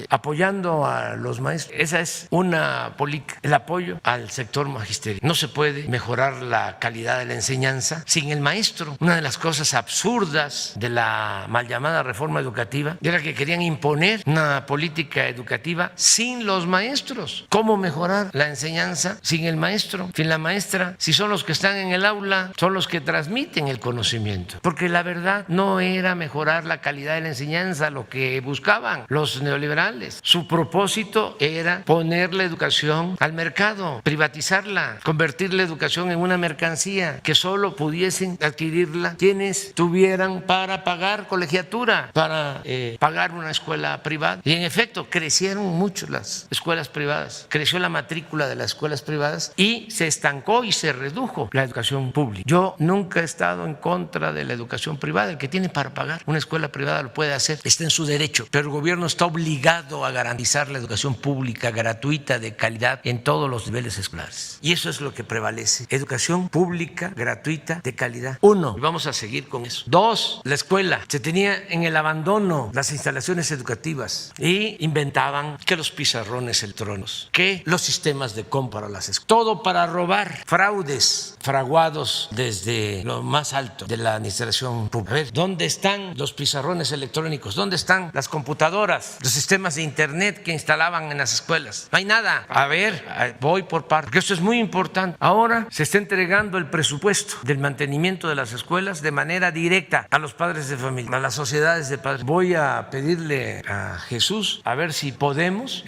apoyando a los maestros. Esa es una política, el apoyo al sector magisterial. No se puede mejorar la calidad de la enseñanza sin el maestro. Una de las cosas absurdas de la mal llamada reforma educativa era que querían imponer una política educativa sin los maestros. ¿Cómo mejorar la enseñanza sin el maestro, sin la maestra? Si son los que están en el aula, son los que transmiten el conocimiento. Porque la verdad no era mejorar la calidad de la enseñanza lo que buscaban los neoliberales. Su propósito era poner la educación al mercado, privatizarla, convertir la educación en una mercancía que solo pudiesen adquirirla quienes tuvieran para pagar colegiatura, para pagar una escuela privada. Y en efecto, crecieron mucho las escuelas privadas, creció la matrícula de las escuelas privadas y se estancó y se redujo la educación pública. Yo nunca he estado en contra de la educación privada. El que tiene para pagar una escuela privada lo puede hacer, está en su derecho, pero el gobierno está obligado a garantizar la educación pública gratuita de calidad en todos los niveles escolares. Y eso es lo que prevalece. Educación pública gratuita de calidad. 1, y vamos a seguir con eso. 2, la escuela. Se tenía en el abandono las instalaciones educativas y inventaban que los pizarrones electrónicos, que los sistemas de compra a las escuelas. Todo para robar. Fraudes fraguados desde lo más alto de la administración pública. A ver, ¿dónde están los pizarrones electrónicos? ¿Dónde están las computadoras, los sistemas de internet que instalaban en las escuelas? No hay nada. A ver, voy por partes, porque esto es muy importante. Ahora se está entregando el presupuesto del mantenimiento de las escuelas de manera directa a los padres de familia, a las sociedades de padres. Voy a pedirle a Jesús a ver si podemos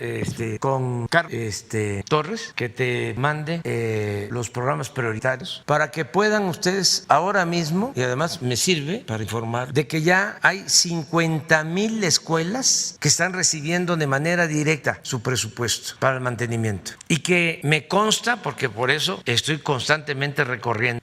con Carlos Torres que te mande los programas prioritarios para que puedan ustedes ahora mismo, y además me sirve para informar de que ya hay 50,000 escuelas que están recibiendo de manera directa su presupuesto para el mantenimiento, y que me consta, porque por eso estoy constantemente recorriendo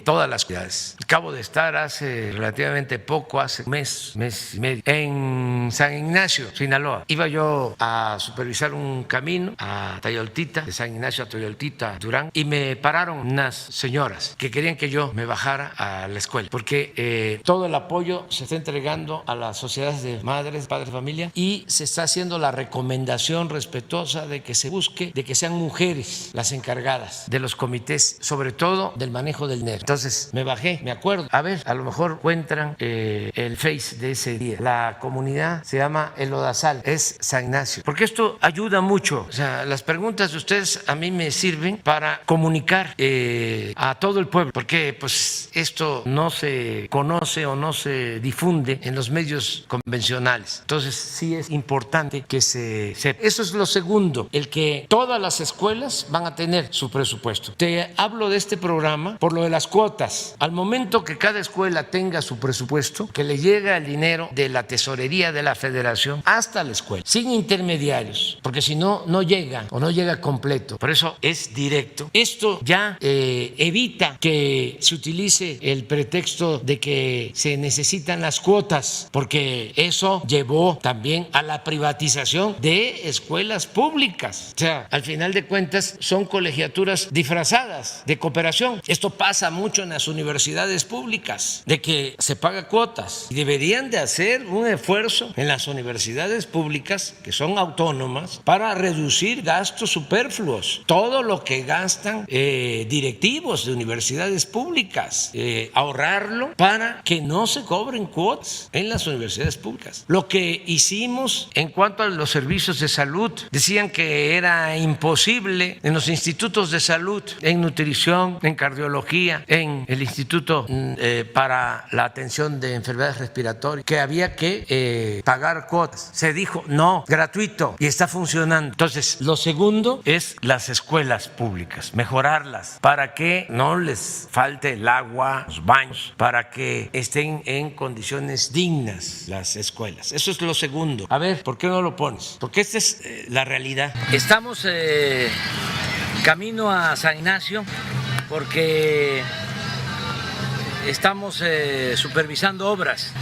todas las ciudades. Acabo de estar hace relativamente poco, hace un mes y medio, en San Ignacio, Sinaloa. Iba yo a supervisar un camino a Tayoltita, de San Ignacio a Tayoltita, Durán, y me pararon unas señoras que querían que yo me bajara a la escuela, porque todo el apoyo se está entregando a las sociedades de madres, padres de familia, y se está haciendo la recomendación respetuosa de que se busque, de que sean mujeres las encargadas de los comités, sobre todo del manejo del dinero. Entonces me bajé, me acuerdo, a ver, a lo mejor encuentran el Face de ese día. La comunidad se llama El Odazal, es San Ignacio, porque esto ayuda mucho. O sea, las preguntas de ustedes a mí me sirven para comunicar a todo el pueblo, porque pues esto no se conoce o no se difunde en los medios convencionales. Entonces sí es importante que se sepa. Eso es lo segundo, el que todas las escuelas van a tener su presupuesto. Te hablo de este programa por lo de las cuotas. Al momento que cada escuela tenga su presupuesto, que le llega el dinero de la tesorería de la federación hasta la escuela, sin intermediarios, porque si no, no llega o no llega completo. Por eso es directo. Esto ya evita que se utilice el pretexto de que se necesitan las cuotas, porque eso llevó también a la privatización de escuelas públicas. O sea, al final de cuentas son colegiaturas disfrazadas de cooperación. Esto pasa mucho en las universidades públicas, de que se paga cuotas, y deberían de hacer un esfuerzo en las universidades públicas que son autónomas para reducir gastos superfluos. Todo lo que gastan directivos de universidades públicas, ahorrarlo para que no se cobren cuotas en las universidades públicas. Lo que hicimos en cuanto a los servicios de salud, decían que era imposible en los institutos de salud, en nutrición, en cardiología, en el Instituto para la Atención de Enfermedades Respiratorias, que había que pagar cuotas. Se dijo, no, gratuito, y está funcionando. Entonces, lo segundo es las escuelas públicas, mejorarlas para que no les falte el agua, los baños, para que estén en condiciones dignas las escuelas. Eso es lo segundo. A ver, ¿por qué no lo pones? Porque esta es la realidad. Estamos camino a San Ignacio porque estamos supervisando obras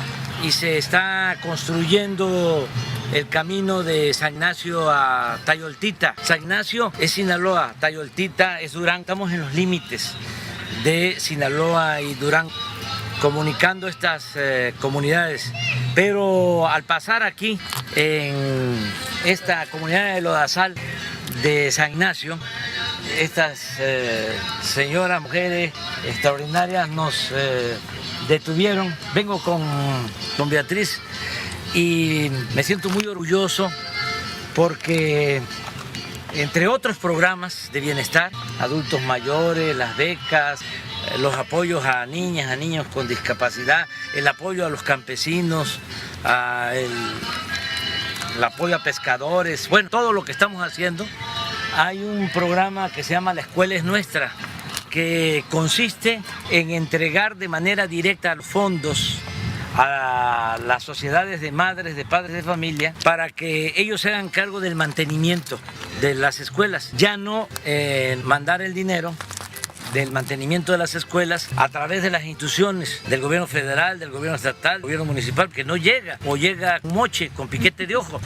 y se está construyendo el camino de San Ignacio a Tayoltita. San Ignacio es Sinaloa, Tayoltita es Durán. Estamos en los límites de Sinaloa y Durán, comunicando estas comunidades. Pero al pasar aquí en esta comunidad de Lodazal de San Ignacio, estas señoras, mujeres extraordinarias nos detuvieron. Vengo con Beatriz y me siento muy orgulloso porque entre otros programas de bienestar, adultos mayores, las becas, los apoyos a niñas, a niños con discapacidad, el apoyo a los campesinos, el apoyo a pescadores, bueno, todo lo que estamos haciendo. Hay un programa que se llama La Escuela es Nuestra, que consiste en entregar de manera directa los fondos a las sociedades de madres, de padres de familia, para que ellos se hagan cargo del mantenimiento de las escuelas. Ya no mandar el dinero del mantenimiento de las escuelas a través de las instituciones del gobierno federal, del gobierno estatal, del gobierno municipal, que no llega o llega moche, con piquete de ojo.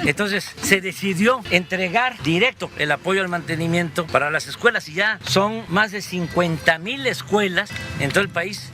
Entonces se decidió entregar directo el apoyo al mantenimiento para las escuelas y ya son más de 50,000 escuelas en todo el país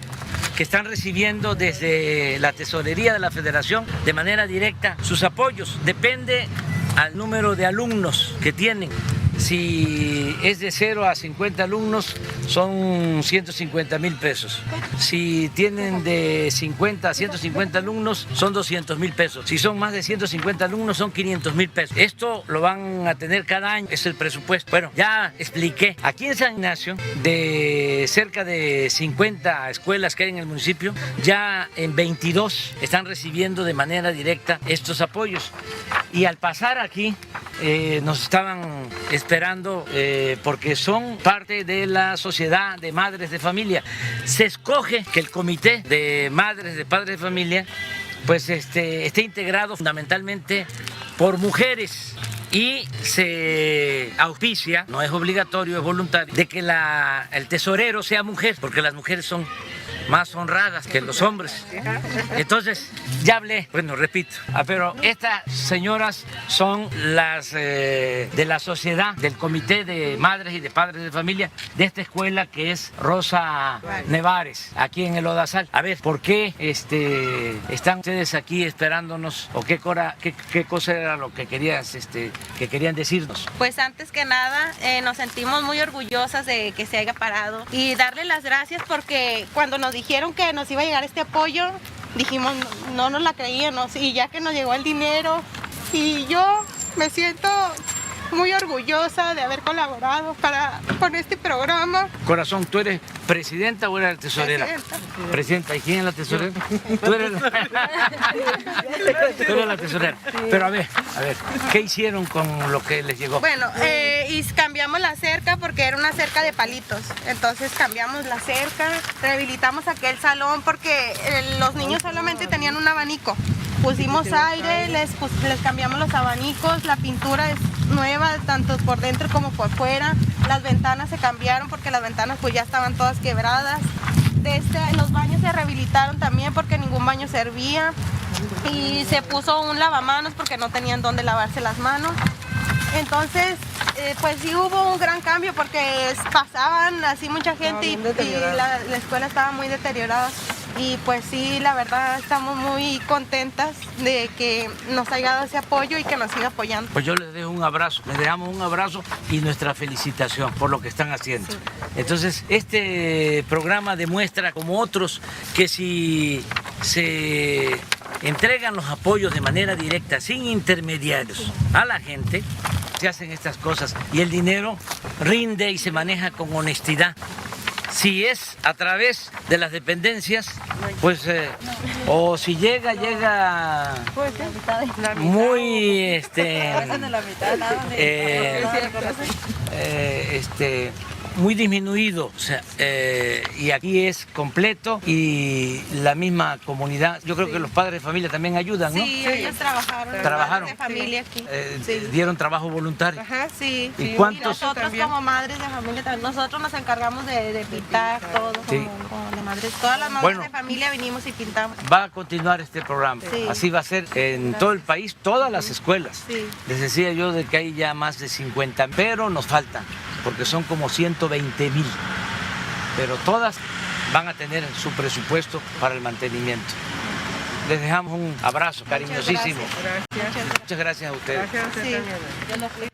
que están recibiendo desde la tesorería de la Federación de manera directa sus apoyos. Depende al número de alumnos que tienen. Si es de 0 a 50 alumnos, son 150,000 pesos. Si tienen de 50 a 150 alumnos, son 200,000 pesos. Si son más de 150 alumnos, son 500,000 pesos. Esto lo van a tener cada año, es el presupuesto. Bueno, ya expliqué. Aquí en San Ignacio, de cerca de 50 escuelas que hay en el municipio, ya en 22 están recibiendo de manera directa estos apoyos. Y al pasar aquí, nos estaban esperando porque son parte de la sociedad de madres de familia. Se escoge que el comité de madres de padres de familia pues esté integrado fundamentalmente por mujeres y se auspicia, no es obligatorio, es voluntario, de que el tesorero sea mujer, porque las mujeres son más honradas que los hombres. Entonces, ya hablé, bueno, repito, pero estas señoras son las de la sociedad, del comité de madres y de padres de familia de esta escuela que es Rosa Nevares, aquí en el Lodazal. A ver, ¿por qué están ustedes aquí esperándonos o qué cosa era lo que querían decirnos? Pues antes que nada, nos sentimos muy orgullosas de que se haya parado y darle las gracias porque cuando nos dijeron que nos iba a llegar este apoyo, dijimos, no nos la creíamos, y ya que nos llegó el dinero, y yo me siento muy orgullosa de haber colaborado con este programa. Corazón, ¿tú eres presidenta o eres tesorera? Presidenta. ¿Y quién es la tesorera? Tú eres la tesorera. Pero a ver, ¿qué hicieron con lo que les llegó? Bueno, y cambiamos la cerca porque era una cerca de palitos. Entonces cambiamos la cerca, rehabilitamos aquel salón porque los niños solamente tenían un abanico. Pusimos aire, les cambiamos los abanicos, la pintura es nueva, tanto por dentro como por fuera. Las ventanas se cambiaron porque las ventanas pues ya estaban todas quebradas. Los baños se rehabilitaron también porque ningún baño servía. Y se puso un lavamanos porque no tenían dónde lavarse las manos. Entonces, pues sí hubo un gran cambio porque pasaban así mucha gente y la escuela estaba muy deteriorada. Y pues sí, la verdad estamos muy contentas de que nos haya dado ese apoyo y que nos siga apoyando. Pues yo les dejo un abrazo, les dejamos un abrazo y nuestra felicitación por lo que están haciendo. Sí. Entonces, este programa demuestra, como otros, que si se entregan los apoyos de manera directa, sin intermediarios, a la gente, se hacen estas cosas y el dinero rinde y se maneja con honestidad. Si es a través de las dependencias, pues, o si llega muy, muy disminuido, o sea, y aquí es completo y la misma comunidad. Yo creo que los padres de familia también ayudan, ¿no? Sí, ellos trabajaron de familia aquí. Dieron trabajo voluntario. Ajá, sí. ¿Y cuántos? Y nosotros como madres de familia también, nosotros nos encargamos de pintar todo, sí. como la madre, todas las madres de familia vinimos y pintamos. Va a continuar este programa, sí. Así va a ser en todo el país, todas las escuelas. Sí. Les decía yo de que hay ya más de 50, pero nos faltan, porque son como 120,000, pero todas van a tener su presupuesto para el mantenimiento. Les dejamos un abrazo cariñosísimo. Muchas gracias a ustedes.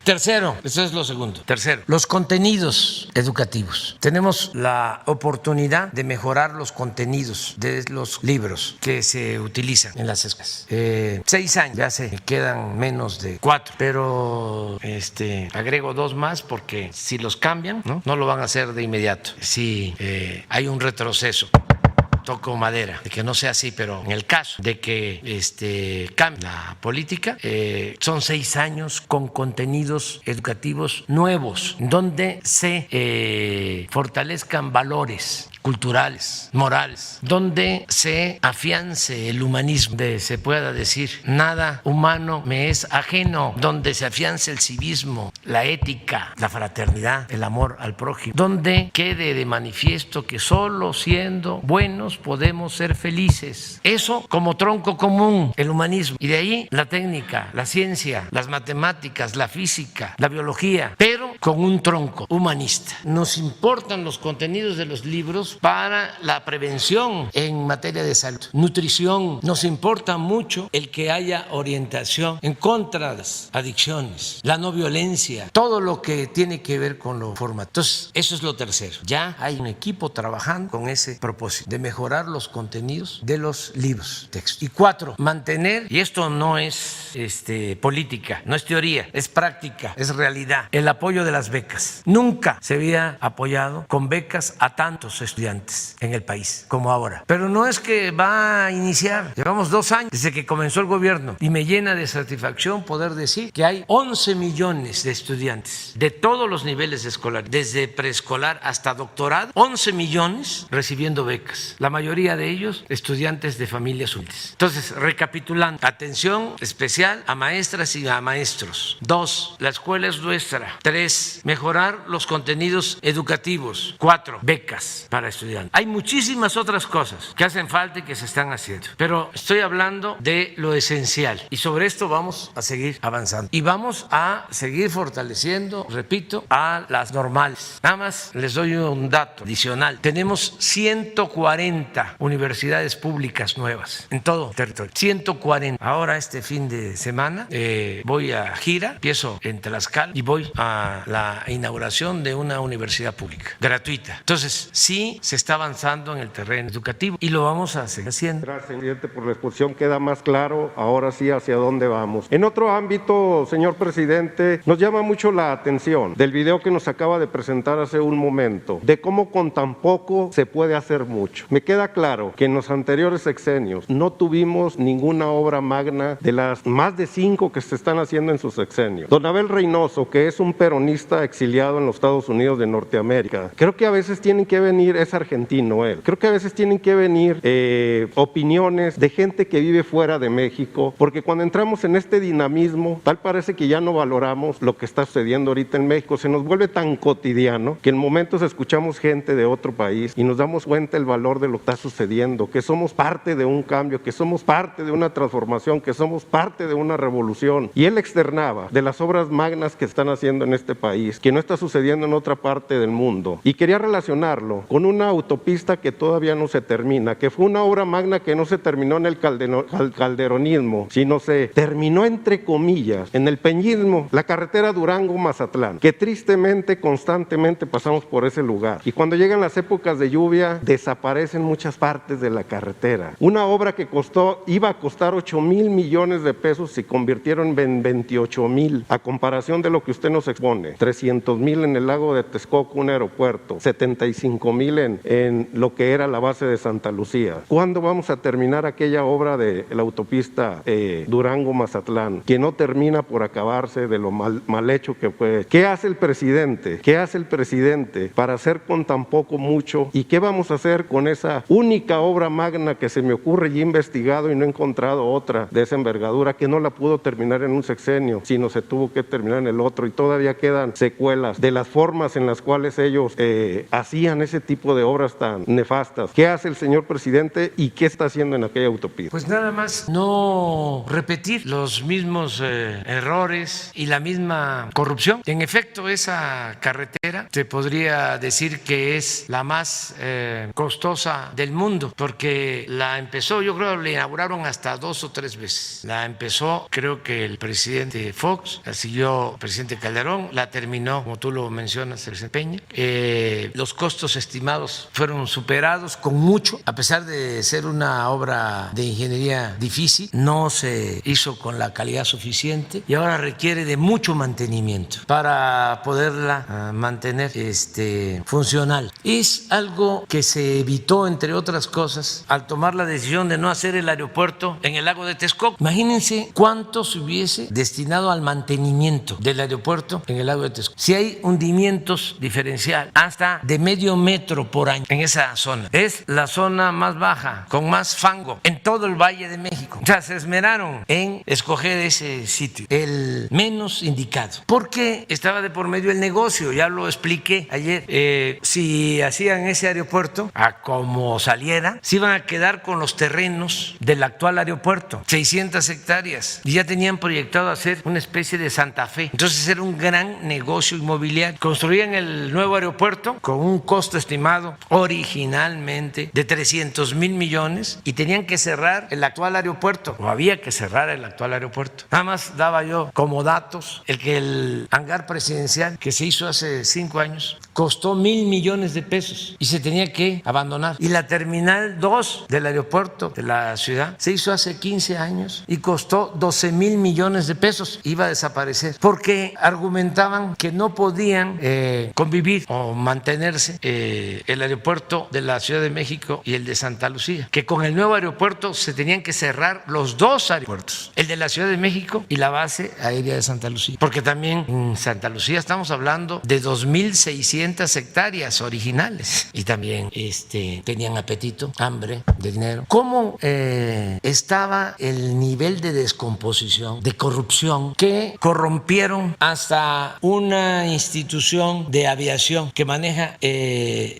Tercero, eso es lo segundo. Tercero, los contenidos educativos. Tenemos la oportunidad de mejorar los contenidos de los libros que se utilizan en las escuelas. 6 años, ya se quedan menos de 4, pero agrego 2 más porque si los cambian, no lo van a hacer de inmediato. Si hay un retroceso. Toco madera, de que no sea así, pero en el caso de que cambie la política, son 6 años con contenidos educativos nuevos, donde se fortalezcan valores culturales, morales, donde se afiance el humanismo, donde se pueda decir nada humano me es ajeno, donde se afiance el civismo, la ética, la fraternidad, el amor al prójimo, donde quede de manifiesto que solo siendo buenos podemos ser felices. Eso como tronco común, el humanismo, y de ahí la técnica, la ciencia, las matemáticas, la física, la biología, pero con un tronco humanista. Nos importan los contenidos de los libros para la prevención en materia de salud, nutrición. Nos importa mucho el que haya orientación en contra de las adicciones, la no violencia, todo lo que tiene que ver con lo formativo. Entonces, eso es lo tercero. Ya hay un equipo trabajando con ese propósito de mejorar los contenidos de los libros, textos. Y 4, mantener, y esto no es política, no es teoría, es práctica, es realidad, el apoyo de las becas. Nunca se había apoyado con becas a tantos estudiantes en el país como ahora. Pero no es que va a iniciar, llevamos 2 años desde que comenzó el gobierno y me llena de satisfacción poder decir que hay 11 millones de estudiantes de todos los niveles escolares, desde preescolar hasta doctorado, 11 millones recibiendo becas, la mayoría de ellos estudiantes de familias humildes. Entonces, recapitulando, atención especial a maestras y a maestros. 2, la escuela es nuestra. 3, mejorar los contenidos educativos. 4, becas para estudiantes. Hay muchísimas otras cosas que hacen falta y que se están haciendo, pero estoy hablando de lo esencial y sobre esto vamos a seguir avanzando y vamos a seguir fortaleciendo, repito, a las normales. Nada más les doy un dato adicional. Tenemos 140 universidades públicas nuevas en todo el territorio. 140. Ahora este fin de semana voy a gira, empiezo en Tlaxcala y voy a la inauguración de una universidad pública gratuita. Entonces, sí se está avanzando en el terreno educativo y lo vamos a seguir haciendo. Gracias, presidente, por la exposición queda más claro ahora sí hacia dónde vamos. En otro ámbito, señor presidente, nos llama mucho la atención del video que nos acaba de presentar hace un momento, de cómo con tan poco se puede hacer mucho. Me queda claro que en los anteriores sexenios no tuvimos ninguna obra magna de las más de 5 que se están haciendo en sus sexenios. Don Abel Reynoso, que es un peronista exiliado en los Estados Unidos de Norteamérica, creo que a veces tienen que venir, es argentino él, creo que a veces tienen que venir opiniones de gente que vive fuera de México, porque cuando entramos en este dinamismo, tal parece que ya no valoramos lo que está sucediendo ahorita en México, se nos vuelve tan cotidiano que en momentos escuchamos gente de otro país y nos damos cuenta del valor de lo que está sucediendo, que somos parte de un cambio, que somos parte de una transformación, que somos parte de una revolución. Y él externaba de las obras magnas que están haciendo en este país, que no está sucediendo en otra parte del mundo. Y quería relacionarlo con una autopista que todavía no se termina, que fue una obra magna que no se terminó en el calderonismo, sino se terminó entre comillas en el peñismo, la carretera Durango-Mazatlán, que tristemente, constantemente pasamos por ese lugar. Y cuando llegan las épocas de lluvia, desaparecen muchas partes de la carretera. Una obra que iba a costar 8,000 millones de pesos, se convirtieron en 28,000, a comparación de lo que usted nos expone. 300,000 en el lago de Texcoco, un aeropuerto, 75,000 en lo que era la base de Santa Lucía. ¿Cuándo vamos a terminar aquella obra de la autopista Durango-Mazatlán, que no termina por acabarse de lo mal hecho que fue? ¿Qué hace el presidente? ¿Qué hace el presidente para hacer con tan poco mucho? ¿Y qué vamos a hacer con esa única obra magna que se me ocurre y he investigado y no he encontrado otra de esa envergadura, que no la pudo terminar en un sexenio, sino se tuvo que terminar en el otro, y todavía quedan secuelas de las formas en las cuales ellos hacían ese tipo de obras tan nefastas? ¿Qué hace el señor presidente y qué está haciendo en aquella autopista? Pues nada más no repetir los mismos errores y la misma corrupción. En efecto, esa carretera carretera se podría decir que es la más costosa del mundo, porque la empezó, yo creo, la inauguraron hasta 2 o 3 veces. La empezó, creo que el presidente Fox, la siguió el presidente Calderón, la terminó, como tú lo mencionas, el Peña. Los costos estimados fueron superados con mucho, a pesar de ser una obra de ingeniería difícil, no se hizo con la calidad suficiente y ahora requiere de mucho mantenimiento para poderla mantener funcional. Es algo que se evitó, entre otras cosas, al tomar la decisión de no hacer el aeropuerto en el lago de Texcoco. Imagínense cuánto se hubiese destinado al mantenimiento del aeropuerto en el lago de Texcoco. Si hay hundimientos diferencial hasta de medio metro por año en esa zona. Es la zona más baja, con más fango en todo el Valle de México. O sea, se esmeraron en escoger ese sitio, el menos indicado, porque estaba de por medio el negocio, ya lo expliqué ayer. Si hacían ese aeropuerto a como saliera, se iban a quedar con los terrenos del actual aeropuerto, 600 hectáreas, y ya tenían proyectado hacer una especie de Santa Fe. Entonces era un gran negocio inmobiliario. Construían el nuevo aeropuerto con un costo estimado originalmente de 300,000 millones y tenían que cerrar el actual aeropuerto, o había que cerrar el actual aeropuerto. Nada más daba yo como datos el hangar presidencial que se hizo hace 5 años costó 1,000 millones de pesos y se tenía que abandonar. Y la terminal 2 del aeropuerto de la ciudad se hizo hace 15 años y costó 12,000 millones de pesos. Iba a desaparecer porque argumentaban que no podían convivir o mantenerse el aeropuerto de la Ciudad de México y el de Santa Lucía, que con el nuevo aeropuerto se tenían que cerrar los 2 aeropuertos, el de la Ciudad de México y la base aérea de Santa Lucía, porque también en Santa Lucía estamos hablando de 2,600 hectáreas originales y también tenían apetito, hambre de dinero. ¿Cómo estaba el nivel de descomposición, de corrupción, que corrompieron hasta una institución de aviación que maneja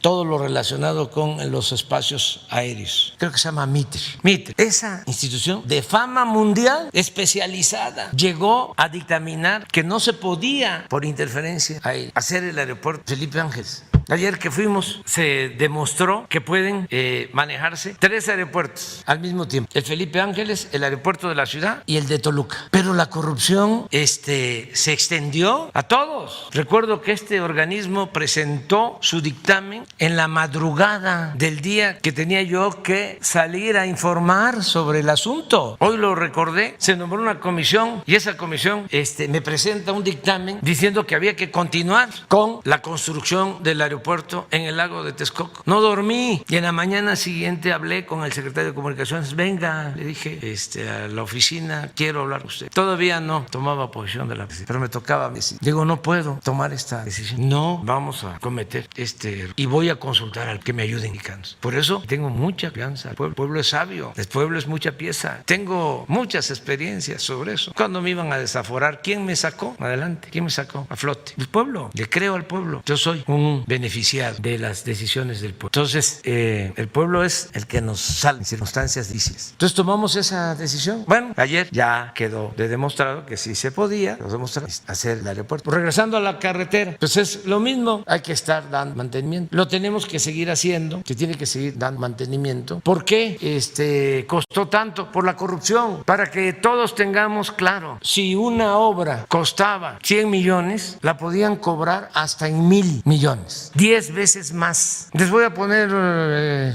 todo lo relacionado con los espacios aéreos? Creo que se llama Mitre. Esa institución de fama mundial especializada llegó a dictaminar que no se podía, por interferencia aérea, hacer el aeropuerto Felipe Ángeles. Ayer que fuimos se demostró que pueden manejarse 3 aeropuertos al mismo tiempo: el Felipe Ángeles, el aeropuerto de la ciudad y el de Toluca. Pero la corrupción se extendió a todos. Recuerdo que este organismo presentó su dictamen en la madrugada del día que tenía yo que salir a informar sobre el asunto. Hoy lo recordé, se nombró una comisión y esa comisión me presenta un dictamen diciendo que había que continuar con la construcción del aeropuerto en el lago de Texcoco. No dormí y en la mañana siguiente hablé con el secretario de Comunicaciones. Venga, le dije a la oficina, quiero hablar con usted. Todavía no tomaba posición de la oficina, pero me tocaba decir. Digo, no puedo tomar esta decisión. No vamos a cometer y voy a consultar al que me ayude indicando. Por eso tengo mucha confianza. El pueblo es sabio, el pueblo es mucha pieza. Tengo muchas experiencias sobre eso. Cuando me iban a desaforar, ¿quién me sacó adelante? ¿Quién me sacó a flote? El pueblo. Le creo al pueblo. Yo soy un beneficiado de las decisiones del pueblo. Entonces, el pueblo es el que nos salva en circunstancias difíciles. Entonces tomamos esa decisión. Bueno, ayer ya quedó demostrado que sí se podía hacer el aeropuerto. Regresando a la carretera, pues es lo mismo. Hay que estar dando mantenimiento. Lo tenemos que seguir haciendo. Se tiene que seguir dando mantenimiento. ¿Por qué costó tanto? Por la corrupción. Para que todos tengamos claro, si una obra costaba 100 millones, la podían cobrar hasta en 1,000 millones. 10 veces más. Les voy a poner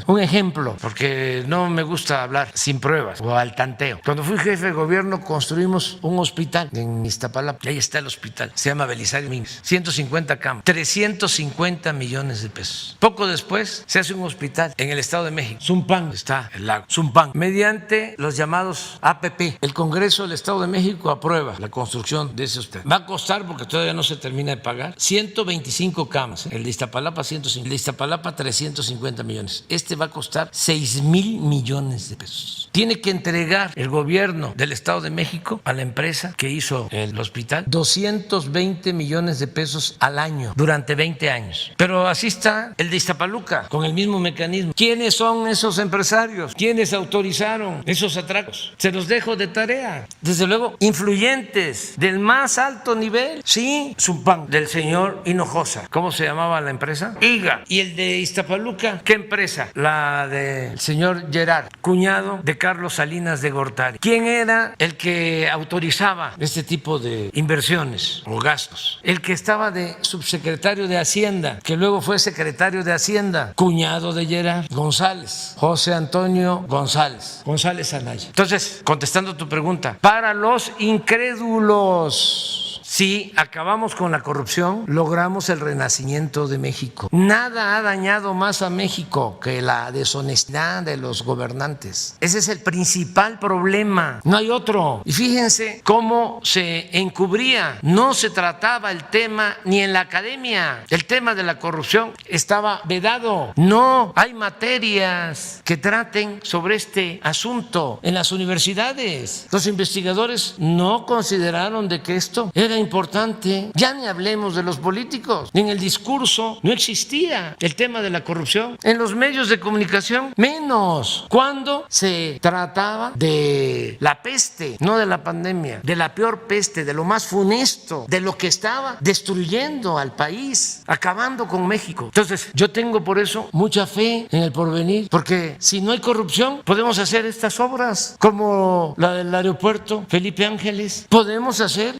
un ejemplo, porque no me gusta hablar sin pruebas o al tanteo. Cuando fui jefe de gobierno construimos un hospital en Iztapalapa. Ahí está el hospital. Se llama Belisario Domínguez. 150 camas. 350 millones de pesos. Poco después se hace un hospital en el Estado de México. Zumpango. Está el lago. Zumpango. Mediante los llamados APP. El Congreso del Estado de México aprueba la construcción de ese hospital. Va a costar, porque todavía no se termina de pagar, 125 camas. El de Iztapalapa Iztapalapa 150, el de Iztapalapa 350 millones. Este va a costar 6,000 millones de pesos. Tiene que entregar el gobierno del Estado de México a la empresa que hizo el hospital 220 millones de pesos al año durante 20 años. Pero así está el de Iztapaluca, con el mismo mecanismo. ¿Quiénes son esos empresarios? ¿Quiénes autorizaron esos atracos? Se los dejo de tarea. Desde luego, influyentes del más alto nivel. Sí, Zumpango, del señor Hinojosa. ¿Cómo se llamaba la empresa? IGA. ¿Y el de Iztapaluca? ¿Qué empresa? La del señor Gerard, cuñado de Carlos Salinas de Gortari. ¿Quién era el que autorizaba este tipo de inversiones o gastos? El que estaba de subsecretario de Hacienda, que luego fue secretario de Hacienda, cuñado de Gerard, González, José Antonio González Anaya. Entonces, contestando tu pregunta, para los incrédulos, si acabamos con la corrupción, logramos el renacimiento de México. Nada ha dañado más a México que la deshonestidad de los gobernantes. Ese es el principal problema, no hay otro. Y fíjense cómo se encubría. No se trataba el tema ni en la academia. El tema de la corrupción estaba vedado. No hay materias que traten sobre este asunto en las universidades. Los investigadores no consideraron de que esto era importante. Ya ni hablemos de los políticos. En el discurso no existía el tema de la corrupción. En los medios de comunicación menos. Cuando se trataba de la peste, no de la pandemia, de la peor peste, de lo más funesto, de lo que estaba destruyendo al país, acabando con México. Entonces, yo tengo por eso mucha fe en el porvenir, porque si no hay corrupción, podemos hacer estas obras como la del aeropuerto Felipe Ángeles. Podemos hacer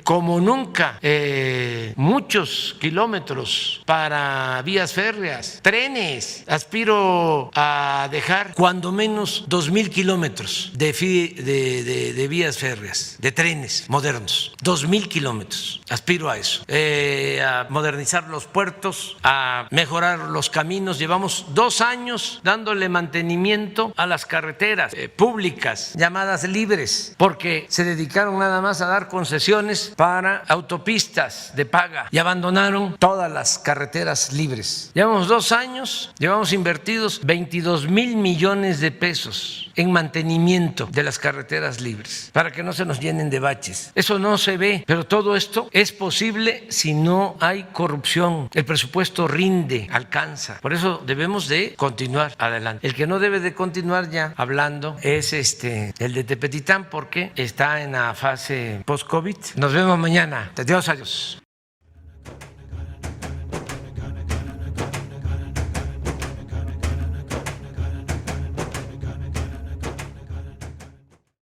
como nunca muchos kilómetros para vías férreas, trenes. Aspiro a dejar cuando menos 2,000 kilómetros de vías férreas, de trenes modernos. 2,000 kilómetros. Aspiro a eso. A modernizar los puertos, a mejorar los caminos. Llevamos 2 años dándole mantenimiento a las carreteras públicas llamadas libres, porque se dedicaron nada más a dar concesiones para autopistas de paga y abandonaron todas las carreteras libres. Llevamos 2 años, llevamos invertidos 22,000 millones de pesos en mantenimiento de las carreteras libres para que no se nos llenen de baches. Eso no se ve, pero todo esto es posible si no hay corrupción. El presupuesto rinde, alcanza. Por eso debemos de continuar adelante. El que no debe de continuar ya hablando es el de Tepetitán, porque está en la fase post-COVID. Nos vemos mañana. Adiós.